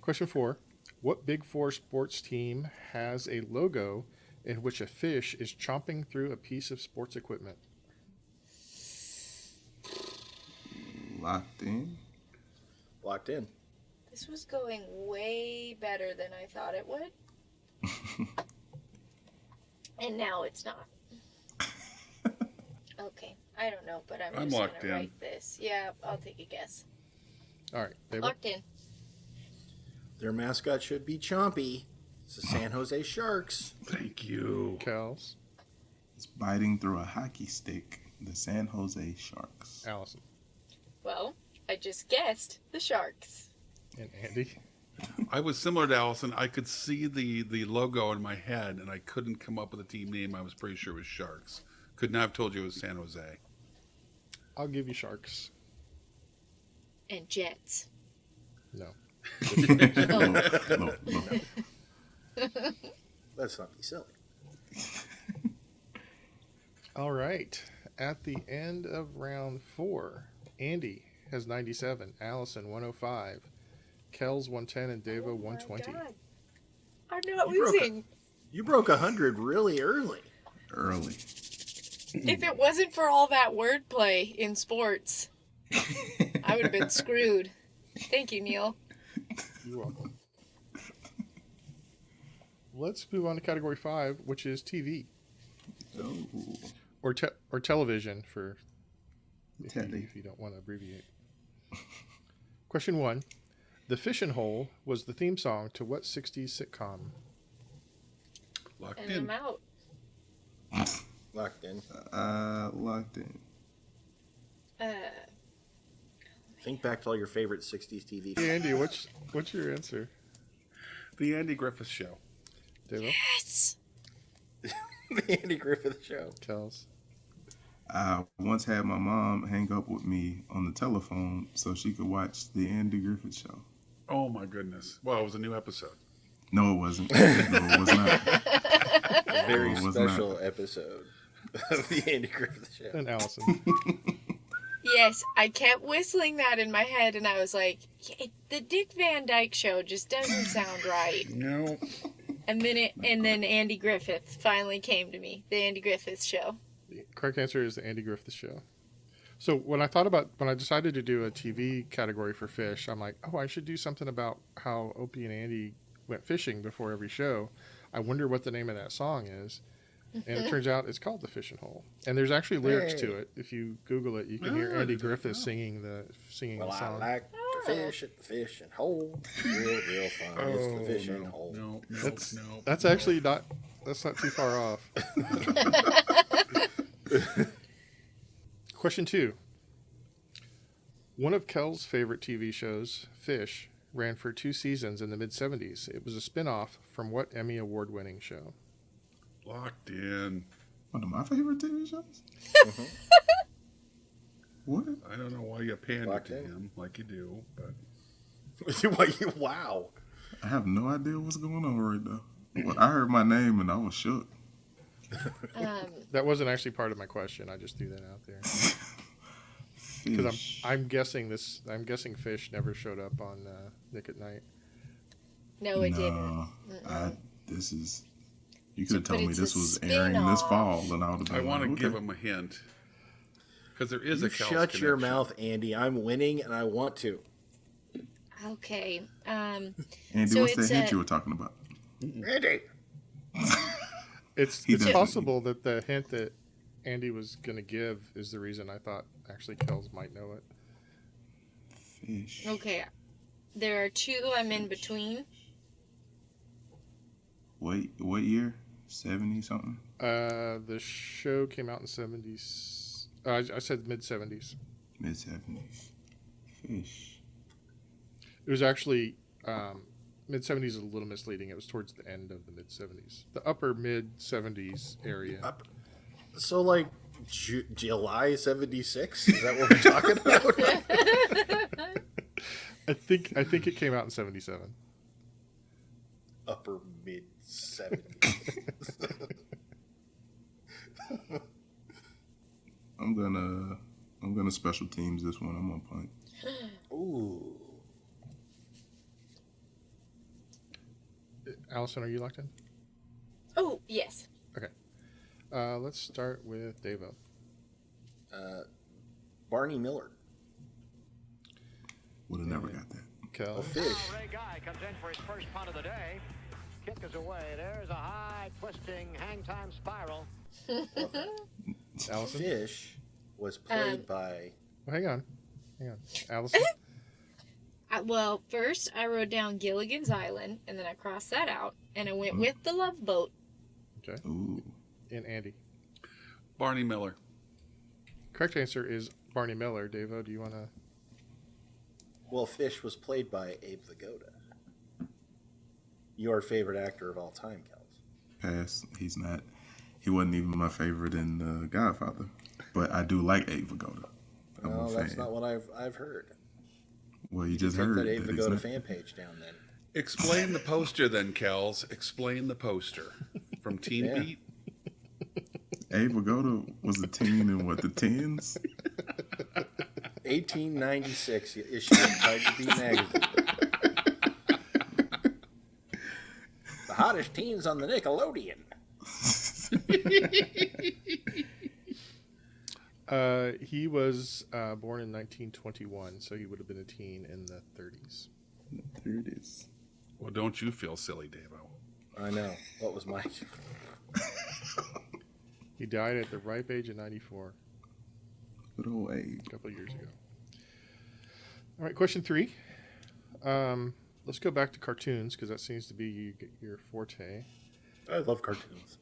Question 4. What Big Four sports team has a logo in which a fish is chomping through a piece of sports equipment? Locked in. Locked in. This was going way better than I thought it would. And now it's not. Okay. I don't know, but I'm I'm just locked going to in. write this. Yeah, I'll take a guess. All right. David? Locked in. Their mascot should be Chompy. It's the San Jose Sharks. Thank you. Kels? It's biting through a hockey stick. The San Jose Sharks. Allison? Well, I just guessed the Sharks. And Andy? I was similar to Allison. I could see the logo in my head, and I couldn't come up with a team name. I was pretty sure it was Sharks. Could not have told you it was San Jose. I'll give you Sharks. And Jets. No. No. Let's not be silly. All right. At the end of round 4, Andy has 97, Allison 105, Kels 110, and Deva 120. God. I'm not You broke losing. You broke 100 really early. Early. If it wasn't for all that wordplay in sports, I would have been screwed. Thank you, Neil. You're welcome. let's move on to category 5, which is TV Oh, or television for Telly. if you don't want to abbreviate. Question 1. The Fishing Hole was the theme song to what 60s sitcom? Locked And in. I'm out. Locked in. Locked in. Think back to all your favorite 60s TV. Hey, Andy, what's your answer? The Andy Griffith Show. Devo? Yes. The Andy Griffith Show. Kels? I once had my mom hang up with me on the telephone so she could watch the Andy Griffith Show. Oh my goodness! Well, it was a new episode. No, it wasn't. No, it was not. A very No, it was special episode of the Andy Griffith Show. And Allison. Yes, I kept whistling that in my head, and I was like, the Dick Van Dyke Show just doesn't sound right. No. And then Andy Griffith finally came to me. The Andy Griffith Show. The correct answer is the Andy Griffith Show. So when I decided to do a TV category for fish, I'm like, I should do something about how Opie and Andy went fishing before every show. I wonder what the name of that song is. And it turns out it's called The Fishing Hole. And there's actually lyrics to it. If you Google it, you can hear Andy Griffith singing the Well, I song. like to fish at the fishing hole. Real fun. It's the fishing hole. No. That's actually not too far off. Question 2. One of Kel's favorite TV shows, Fish, ran for 2 seasons in the mid-70s. It was a spin-off from what Emmy Award-winning show? Locked in. One of my favorite TV shows? What? I don't know why you pander Locked to in. him like you do, but Wow. I have no idea what's going on right now. Well, I heard my name and I was shook. That wasn't actually part of my question. I just threw that out there. Because Fish. I'm guessing Fish never showed up on Nick at Night. No, it didn't. This is. You could have But told me it's this a was airing this spin-off. fall, and I would have been I want to like, give okay. him a hint because there is You a Kels shut your connection. mouth, Andy. I'm winning, and I want to. Okay. Andy, So what's that it's hint a- you were talking about? Andy. It's doesn't. possible that the hint that Andy was going to give is the reason I thought actually Kels might know it. Fish. Okay. There are 2 I'm in between. What year? 70 something? The show came out in 70s. I said mid-70s. Mid 70s. Fish. It was actually mid-70s is a little misleading. It was towards the end of the mid-70s. The upper mid-70s area. So, like, July 76? Is that what we're talking about? I think it came out in 77. Upper mid 70s. I'm gonna special teams this one. I'm on point. Ooh. Allison, are you locked in? Oh, yes. Okay. Let's start with Devo. Barney Miller. Would have never got that. Kel. Fish. Ray Guy comes in for his first punt of the day. Kick is away. There's a high twisting hang time spiral. Allison? Fish was played by. Well, hang on. Allison? Well, first I wrote down Gilligan's Island, and then I crossed that out, and I went with The Love Boat. Okay. Ooh. And Andy. Barney Miller. Correct answer is Barney Miller. Devo, do you want to... Well, Fish was played by Abe Vigoda. Your favorite actor of all time, Kels. Pass. He's not. He wasn't even my favorite in Godfather. But I do like Abe Vigoda. I'm No, a that's fan. not what I've heard. Well, you just Take heard that Abe that he's Vigoda not. fan page down then. Explain the poster then, Kels. Explain the poster from Teen Yeah. Beat. Abe Vigoda was a teen in what, the tens? 1896 issue of Time to Beat magazine. The hottest teens on the Nickelodeon. He was born in 1921, so he would have been a teen in the 30s. There it is. Well, don't you feel silly, Davo? I know. What was Mike? He died at the ripe age of 94 Good old age. a couple of years ago. All right, question 3. Let's go back to cartoons because that seems to be your forte. I love cartoons.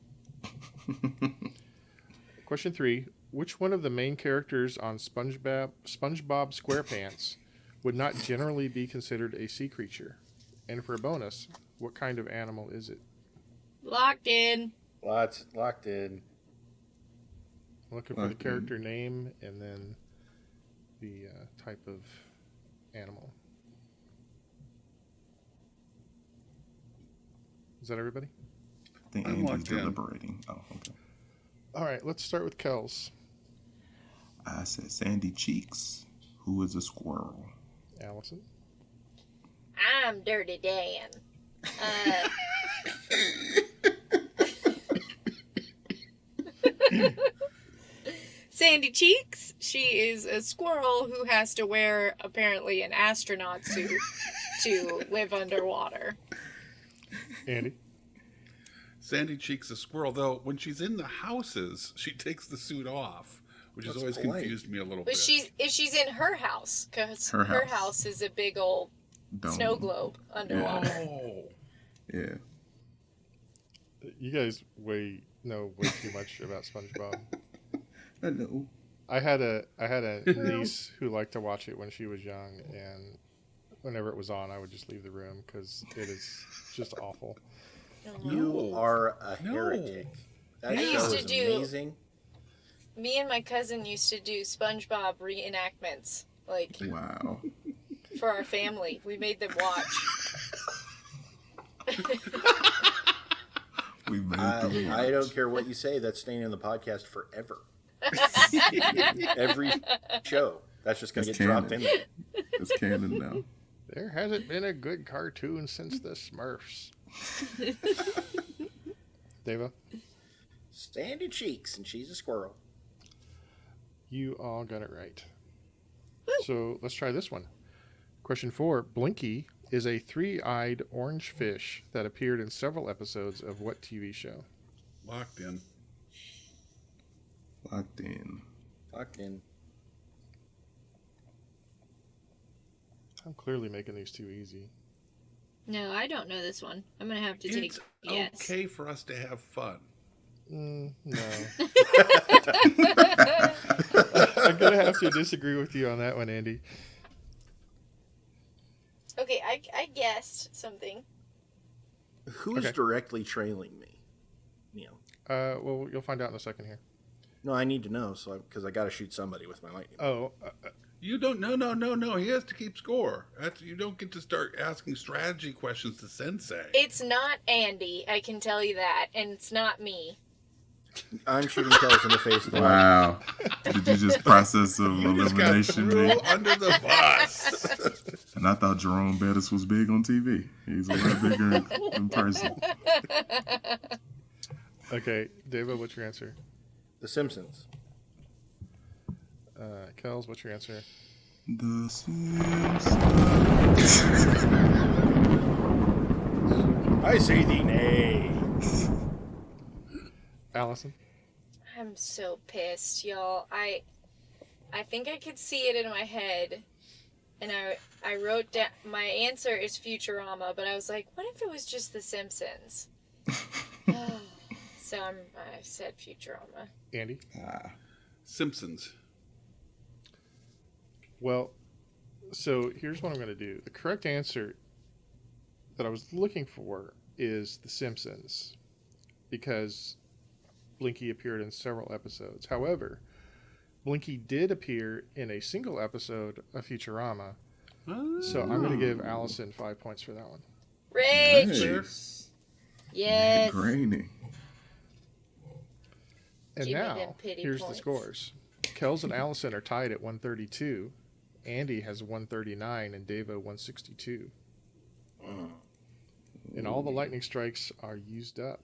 Question 3. Which one of the main characters on SpongeBob SquarePants would not generally be considered a sea creature? And for a bonus, what kind of animal is it? Locked in. Locked in. Looking for the character name and then the type of animal. Is that everybody? I think I'm Andrew's locked in. deliberating. Oh, okay. All right, let's start with Kels. I said Sandy Cheeks, who is a squirrel. Allison. I'm Dirty Dan. Sandy Cheeks. She is a squirrel who has to wear apparently an astronaut suit to live underwater. Andy. Sandy Cheeks a squirrel, though when she's in the houses, she takes the suit off, which has That's always polite. confused me a little But bit. if she's in her house, because Her her house. house is a big old Dome. snow globe underwater. Oh, Yeah. You guys know way too much about SpongeBob. I know. I had a niece who liked to watch it when she was young, and whenever it was on, I would just leave the room because it is just awful. You are a heretic. That I show used to is do- amazing. Me and my cousin used to do SpongeBob reenactments, like Wow. for our family. We made them watch. We made the I don't care what you say. That's staying in the podcast forever. Every show. That's just going to It's get dropped canon. in there. It's canon now. There hasn't been a good cartoon since the Smurfs. Deva, Sandy Cheeks, and she's a squirrel. you all got it right. So let's try this one. Question 4. Blinky is a 3-eyed orange fish that appeared in several episodes of what TV show? locked in. Locked in. Locked in. I'm clearly making these too easy. No, I don't know this one. I'm gonna have to take It's yes. okay for us to have fun. No. I'm going to have to disagree with you on that one, Andy. Okay, I guessed something. Who's Okay. directly trailing me? Neil. Well, you'll find out in a second here. No, I need to know, because I got to shoot somebody with my lightning. Oh, You don't. No. He has to keep score. You don't get to start asking strategy questions to Sensei. It's not Andy, I can tell you that, and it's not me. I'm shooting Kels in the face. With Wow. Did you just process of You just got elimination threw there? under the bus. And I thought Jerome Bettis was big on TV. He's a lot bigger in person. okay. Deva, what's your answer? The Simpsons. Kels, what's your answer? The Simpsons. I say thee nay. Allison? I'm so pissed, y'all. I think I could see it in my head, and I wrote down my answer is Futurama, but I was like, what if it was just The Simpsons? So I said Futurama. Andy? Simpsons. Well, so here's what I'm going to do. The correct answer that I was looking for is The Simpsons, because Blinky appeared in several episodes. However, Blinky did appear in a single episode of Futurama, so I'm going to give Allison 5 points for that one. Rich! Nice. Yes! Grainy. And Give me now, them pity here's points. the scores. Kels and Allison are tied at 132. Andy has 139 and Davo 162. And all the lightning strikes are used up.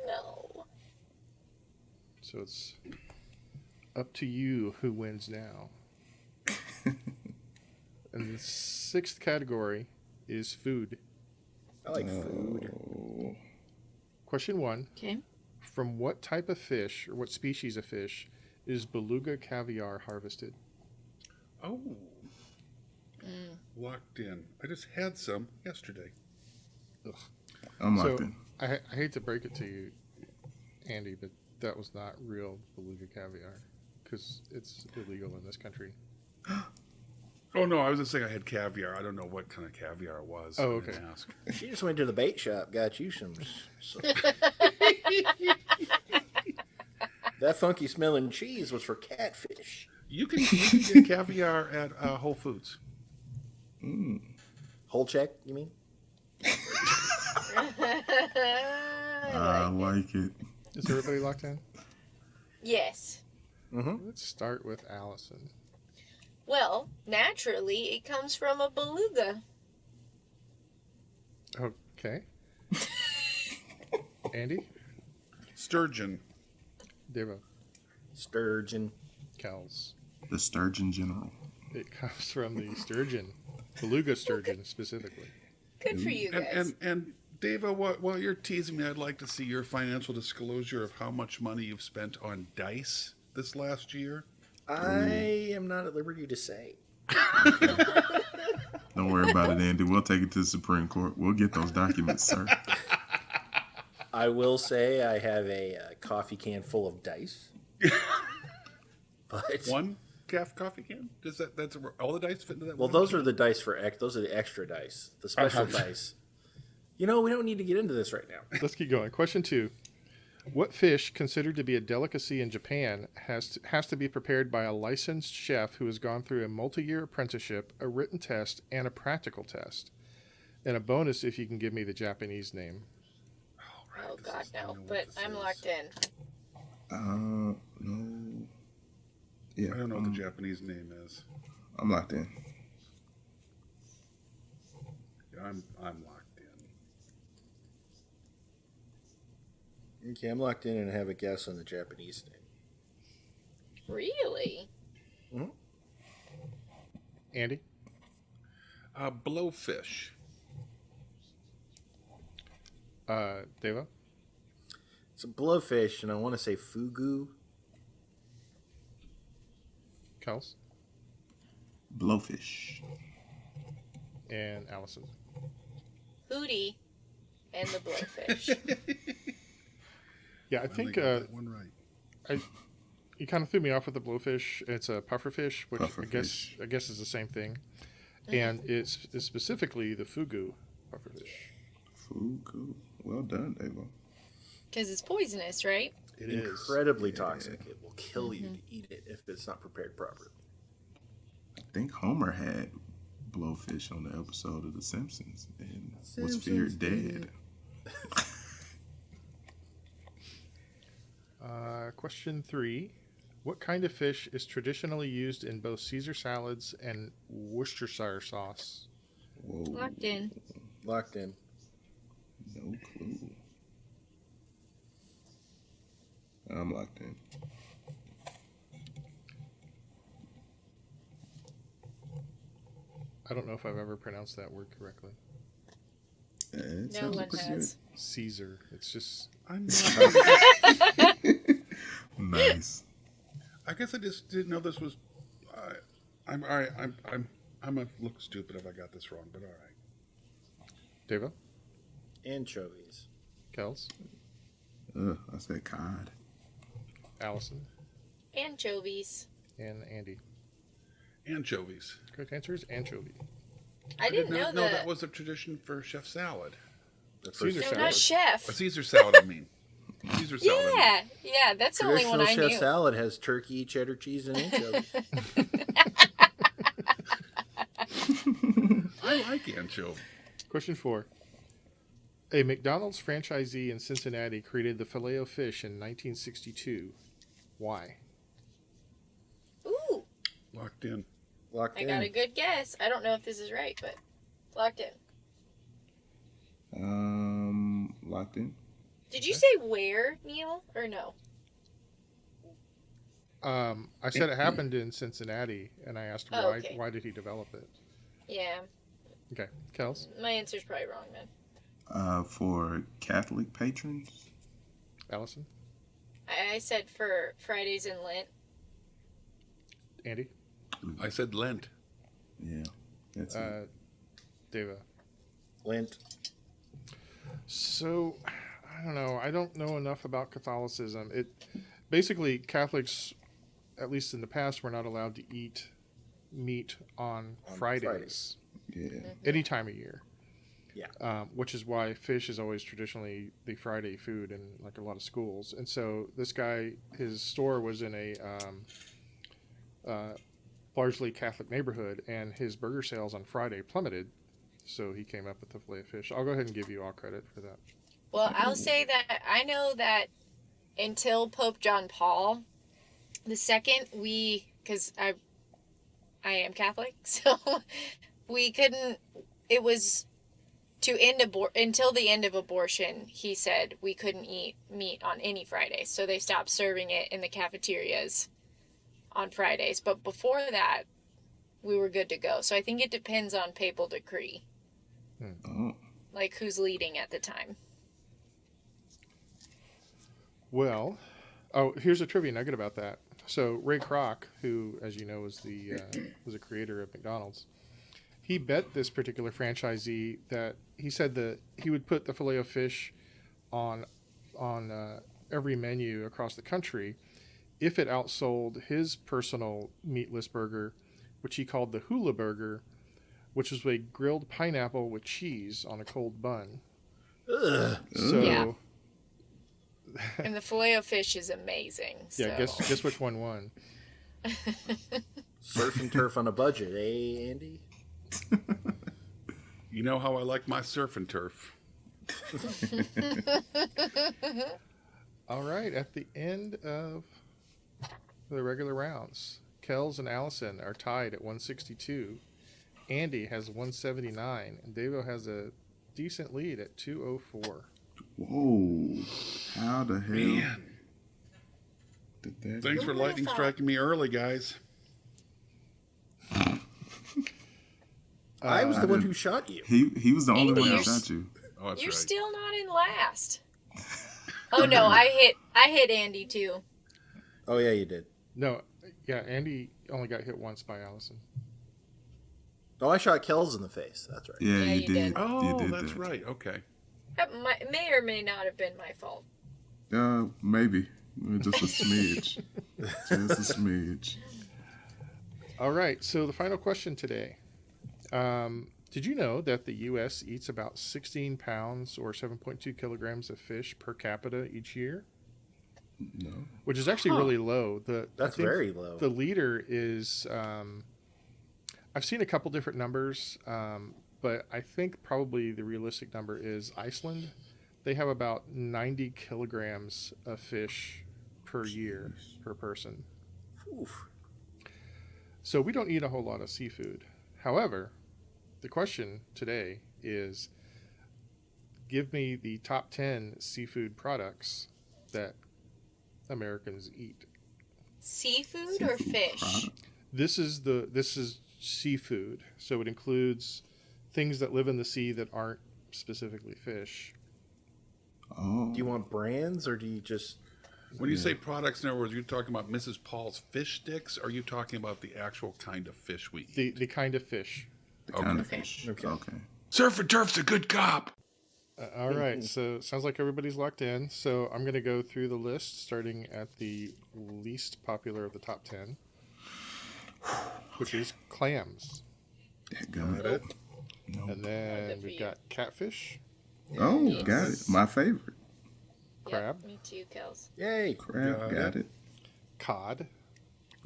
No. So it's up to you who wins now. And the 6th category is food. I like food. Oh. Question 1. Okay. From what type of fish, or what species of fish, is beluga caviar harvested? Oh. Locked in. I just had some yesterday. I'm So locked in. I hate to break it to you, Andy, but that was not real beluga caviar because it's illegal in this country. Oh, no, I was just saying I had caviar. I don't know what kind of caviar it was. Oh, I didn't okay. ask. She just went to the bait shop, got you some that funky smelling cheese was for catfish. You can get caviar at Whole Foods. Whole check, you mean? I like it. Is everybody locked in? Yes. Let's start with Allison. Well, naturally, it comes from a beluga. Okay. Andy? Sturgeon. Devo? Sturgeon. Kels? The Sturgeon General. It comes from the sturgeon. Beluga sturgeon, specifically. Good for you guys. And Deva, while you're teasing me, I'd like to see your financial disclosure of how much money you've spent on dice this last year. I am not at liberty to say. Don't worry about it, Andy. We'll take it to the Supreme Court. We'll get those documents, sir. I will say I have a coffee can full of dice. But One coffee can? That's all the dice fit into that? well, one those can? are the dice for those are the extra dice, the special dice. We don't need to get into this right now. Let's keep going. Question 2. What fish, considered to be a delicacy in Japan, has to be prepared by a licensed chef who has gone through a multi-year apprenticeship, a written test, and a practical test? And a bonus if you can give me the Japanese name. Oh, This God, is- I know no. what But this I'm is. locked in. No. Yeah, I don't know what the Japanese name is. I'm locked in. Yeah, I'm locked in. Okay, I'm locked in and have a guess on the Japanese name. Really? Andy? Blowfish. Deva? It's a blowfish, and I want to say fugu. Kels? Blowfish. And Allison? Hootie and the blowfish. Yeah, I Finally think got that one right. you kind of threw me off with the blowfish. It's a pufferfish, which Pufferfish. I guess is the same thing. And it's specifically the fugu pufferfish. Fugu. Well done, Ava. Because it's poisonous, right? It is. Incredibly toxic. It will kill you to eat it if it's not prepared properly. I think Homer had blowfish on the episode of The Simpsons and was feared dead. Question 3. What kind of fish is traditionally used in both Caesar salads and Worcestershire sauce? Whoa. Locked in. Locked in. No clue. I'm locked in. I don't know if I've ever pronounced that word correctly. It No sounds one pretty has. Caesar. It's just I'm not. good. Nice. I guess I just didn't know this was. I'm all right. I'm gonna look stupid if I got this wrong, but all right. Deva, Anchovies. Kels, I said cod. Allison, Anchovies. and Andy. Anchovies. Correct answer is anchovy. I didn't know not that. that was a tradition for chef salad. The Caesar first No, salad. not chef. A Caesar salad, I mean. Caesar salad. I mean. Yeah, that's the only traditional one I chef knew. salad has turkey, cheddar cheese, and anchovies. I like anchovy. Question 4. A McDonald's franchisee in Cincinnati created the Filet-O-Fish in 1962. Why? Ooh, Locked in. Locked I in. got a good guess. I don't know if this is right, but locked in. Locked in. Did you say where, Neil, or no? I said it happened in Cincinnati, and I asked Oh, why did he develop it? Yeah, Okay, Kels, my answer's probably wrong then. For Catholic patrons, Allison, I said for Fridays in Lent. Andy, I said Lent. yeah, that's it. Deva. Lint. So, I don't know. I don't know enough about Catholicism. It basically Catholics, at least in the past, were not allowed to eat meat on Fridays. Yeah, Any time of year. Yeah. Which is why fish is always traditionally the Friday food in like a lot of schools. And so this guy, his store was in a largely Catholic neighborhood, and his burger sales on Friday plummeted. So he came up with the fillet of fish. I'll go ahead and give you all credit for that. Well, I'll say that I know that until Pope John Paul II, because I am Catholic, so we couldn't. It was to end until the end of abortion. He said we couldn't eat meat on any Friday, so they stopped serving it in the cafeterias on Fridays. But before that, we were good to go. So I think it depends on papal decree, like who's leading at the time. Well, here's a trivia nugget about that. So Ray Kroc, who, as you know, was a creator of McDonald's, he bet this particular franchisee that he said that he would put the filet of fish on every menu across the country if it outsold his personal meatless burger, which he called the hula burger, which was a grilled pineapple with cheese on a cold bun. Ugh. So. Yeah. And the filet of fish is amazing. So. Yeah, guess which one won. Surf and turf on a budget, eh, Andy? You know how I like my surf and turf. All right, at the end of the regular rounds, Kels and Allison are tied at 162. Andy has 179, and Davo has a decent lead at 204. Whoa! How the hell Man. did that? Thanks for Who would've lightning thought? striking me early, guys. I was the one who shot you. He was the only Andy, one that you're shot you. Oh, that's You're right. still not in last. Oh no, I hit Andy too. Oh yeah, you did. No, yeah, Andy only got hit once by Allison. Oh, I shot Kels in the face. That's right. Yeah, Yeah, you you did. did. You Oh, did that's that. right. Okay. That may or may not have been my fault. Maybe just a smidge. Just a smidge. All right, so the final question today. Did you know that the U.S. eats about 16 pounds or 7.2 kilograms of fish per capita each year? No. Which is actually really low. I That's think very low. The leader is, I've seen a couple different numbers, but I think probably the realistic number is Iceland. They have about 90 kilograms of fish per year per person. Oof. So we don't eat a whole lot of seafood. However, the question today is, give me the top 10 seafood products that Americans eat. Seafood or fish? This is seafood, so it includes things that live in the sea that aren't specifically fish. Oh. Do you want brands or do you just? When you say products, in other words, you're talking about Mrs. Paul's fish sticks, or are you talking about the actual kind of fish we eat? The kind of fish. The kind of Okay. fish. Okay. Okay. Surf and turf's a good cop. All right, so sounds like everybody's locked in. So I'm going to go through the list, starting at the least popular of the top 10, which is clams. Got it. No. And then we've got catfish, Oh, Yes. got it. My favorite. crab, Yep, me too, Kels. Yay! Crab. Got Got it. cod.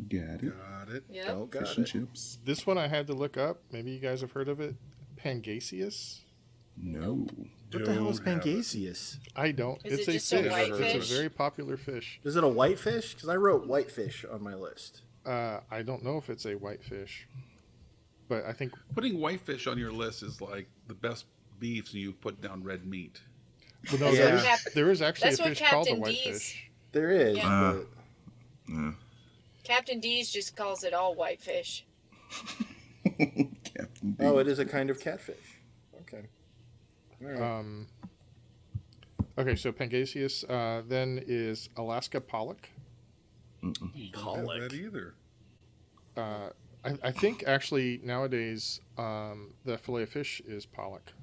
Got it. Got it. Yep. Oh, got Fish and it. chips. This one I had to look up. Maybe you guys have heard of it. Pangasius. No. What the hell is Don't have it. Pangasius? I don't. Is It's it a just a fish. white It's fish? a very popular fish. Is it a whitefish? Because I wrote whitefish on my list. I don't know if it's a white fish, but I think Putting whitefish on your list is like the best beefs, and you put down red meat. well, no, Yeah. there is actually That's a what fish called a Captain whitefish. D's. There is. Yeah. But Yeah. Captain D's just calls it all whitefish. Captain D. oh, it is a kind of catfish. Okay. Okay, so Pangasius then is Alaska pollock. Don't have that either. I think actually nowadays the fillet of fish is pollock.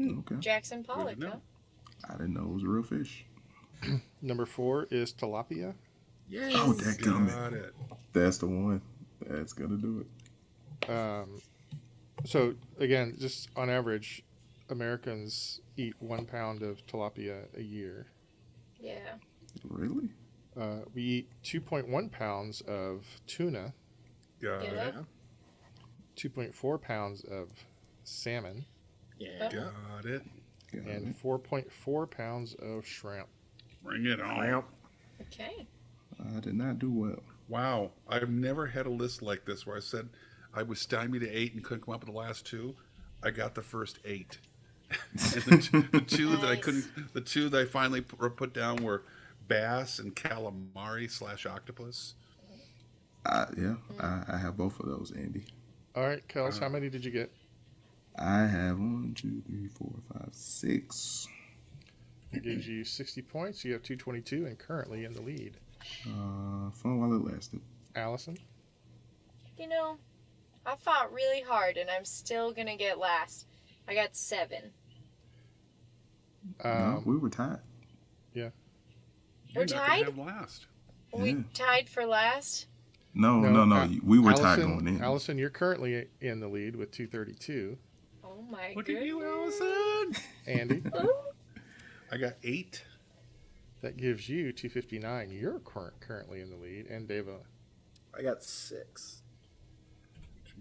Okay. Jackson Pollock, know. huh? I didn't know it was real fish. Number 4 is tilapia. Yes. Oh, that Got it. That's the one. That's gonna do it. So again, just on average, Americans eat 1 pound of tilapia a year. Yeah. Really? We eat 2.1 pounds of tuna, Got Yeah. it. 2.4 pounds of salmon, Yeah. Got it. Got and it. 4.4 pounds of shrimp. Bring it on. Well, Okay. I did not do well. Wow. I've never had a list like this where I said I was stymied at 8 and couldn't come up with the last 2. I got the first 8. And the two that I couldn't, the 2 that I finally put down were bass and calamari / octopus. Yeah, I have both of those, Andy. All right, Kels, how many did you get? I have 1, 2, 3, 4, 5, 6. It gives you 60 points. You have 222 and currently in the lead. Fun while it lasted. Allison? You know, I fought really hard and I'm still gonna get last. I got 7. No, we were tied. Yeah. We're You're not gonna tied? have last. We Yeah. tied for last? No. We were tied going in. Allison, you're currently in the lead with 232. Oh my Look goodness. at you, Allison. Andy, I got 8. that gives you 259. You're currently in the lead. And Deva, I got 6.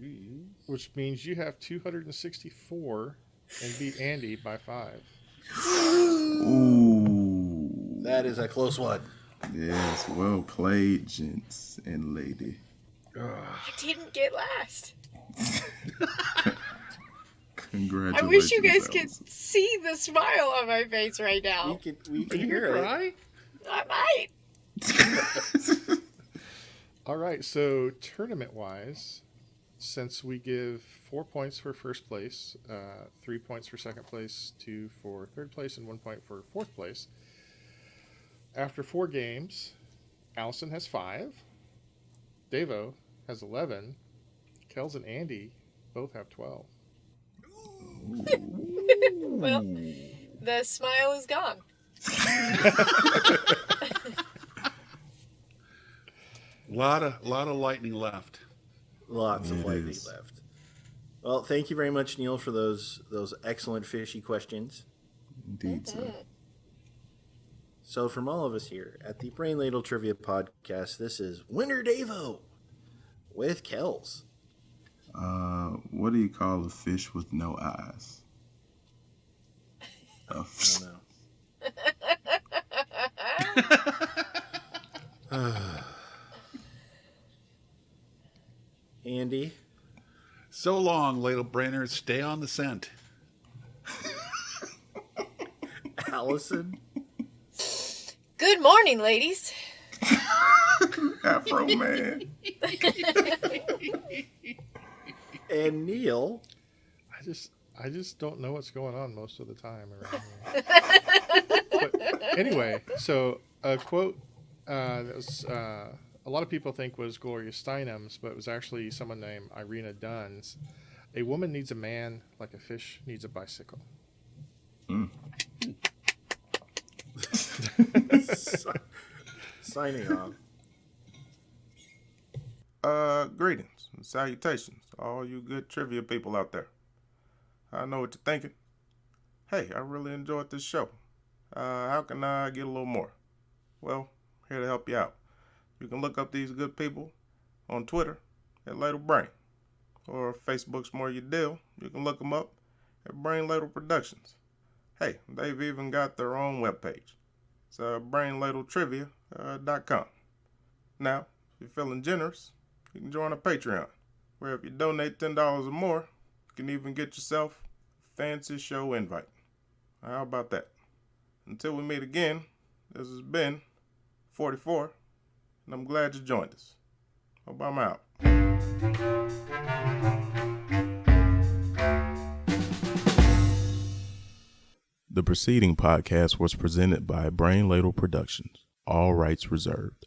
Jeez. which means you have 264 and beat Andy by 5. Ooh. That is a close one. Yes, well played, gents and lady. I didn't get last. Congratulations. I wish you guys could Allison. see the smile on my face right now. We can You hear it. cry? I might. All right, so tournament-wise, since we give 4 points for first place, 3 points for second place, 2 for third place, and 1 point for fourth place, after 4 games, Allison has 5, Davo has 11, Kels and Andy both have 12. Well, the smile is gone. Lot of lightning left. Lots of It lightning is. left. Well, thank you very much, Neil, for those excellent fishy questions. Indeed, sir. So, from all of us here at the Brain Ladle Trivia Podcast, this is Winter Davo with Kels. What do you call a fish with no eyes? A I f- don't know. Andy, So long, ladle brainers. Stay on the scent. Allison, Good morning, ladies. Afro man. and Neil. I just don't know what's going on most of the time around here. But anyway, so a quote that was a lot of people think was Gloria Steinem's, but it was actually someone named Irina Dunn's. A woman needs a man like a fish needs a bicycle. Signing off. Greetings and salutations to all you good trivia people out there. I know what you're thinking. Hey, I really enjoyed this show. How can I get a little more? Well, here to help you out. You can look up these good people on Twitter at Ladle Brain. Or if Facebook's more your deal, you can look them up at Brain Ladle Productions. Hey, they've even got their own webpage. It's brainladletrivia.com. Now, if you're feeling generous, you can join a Patreon, where if you donate $10 or more, you can even get yourself a fancy show invite. How about that? Until we meet again, this has been 44, and I'm glad you joined us. Hope I'm out. The preceding podcast was presented by Brain Ladle Productions. All rights reserved.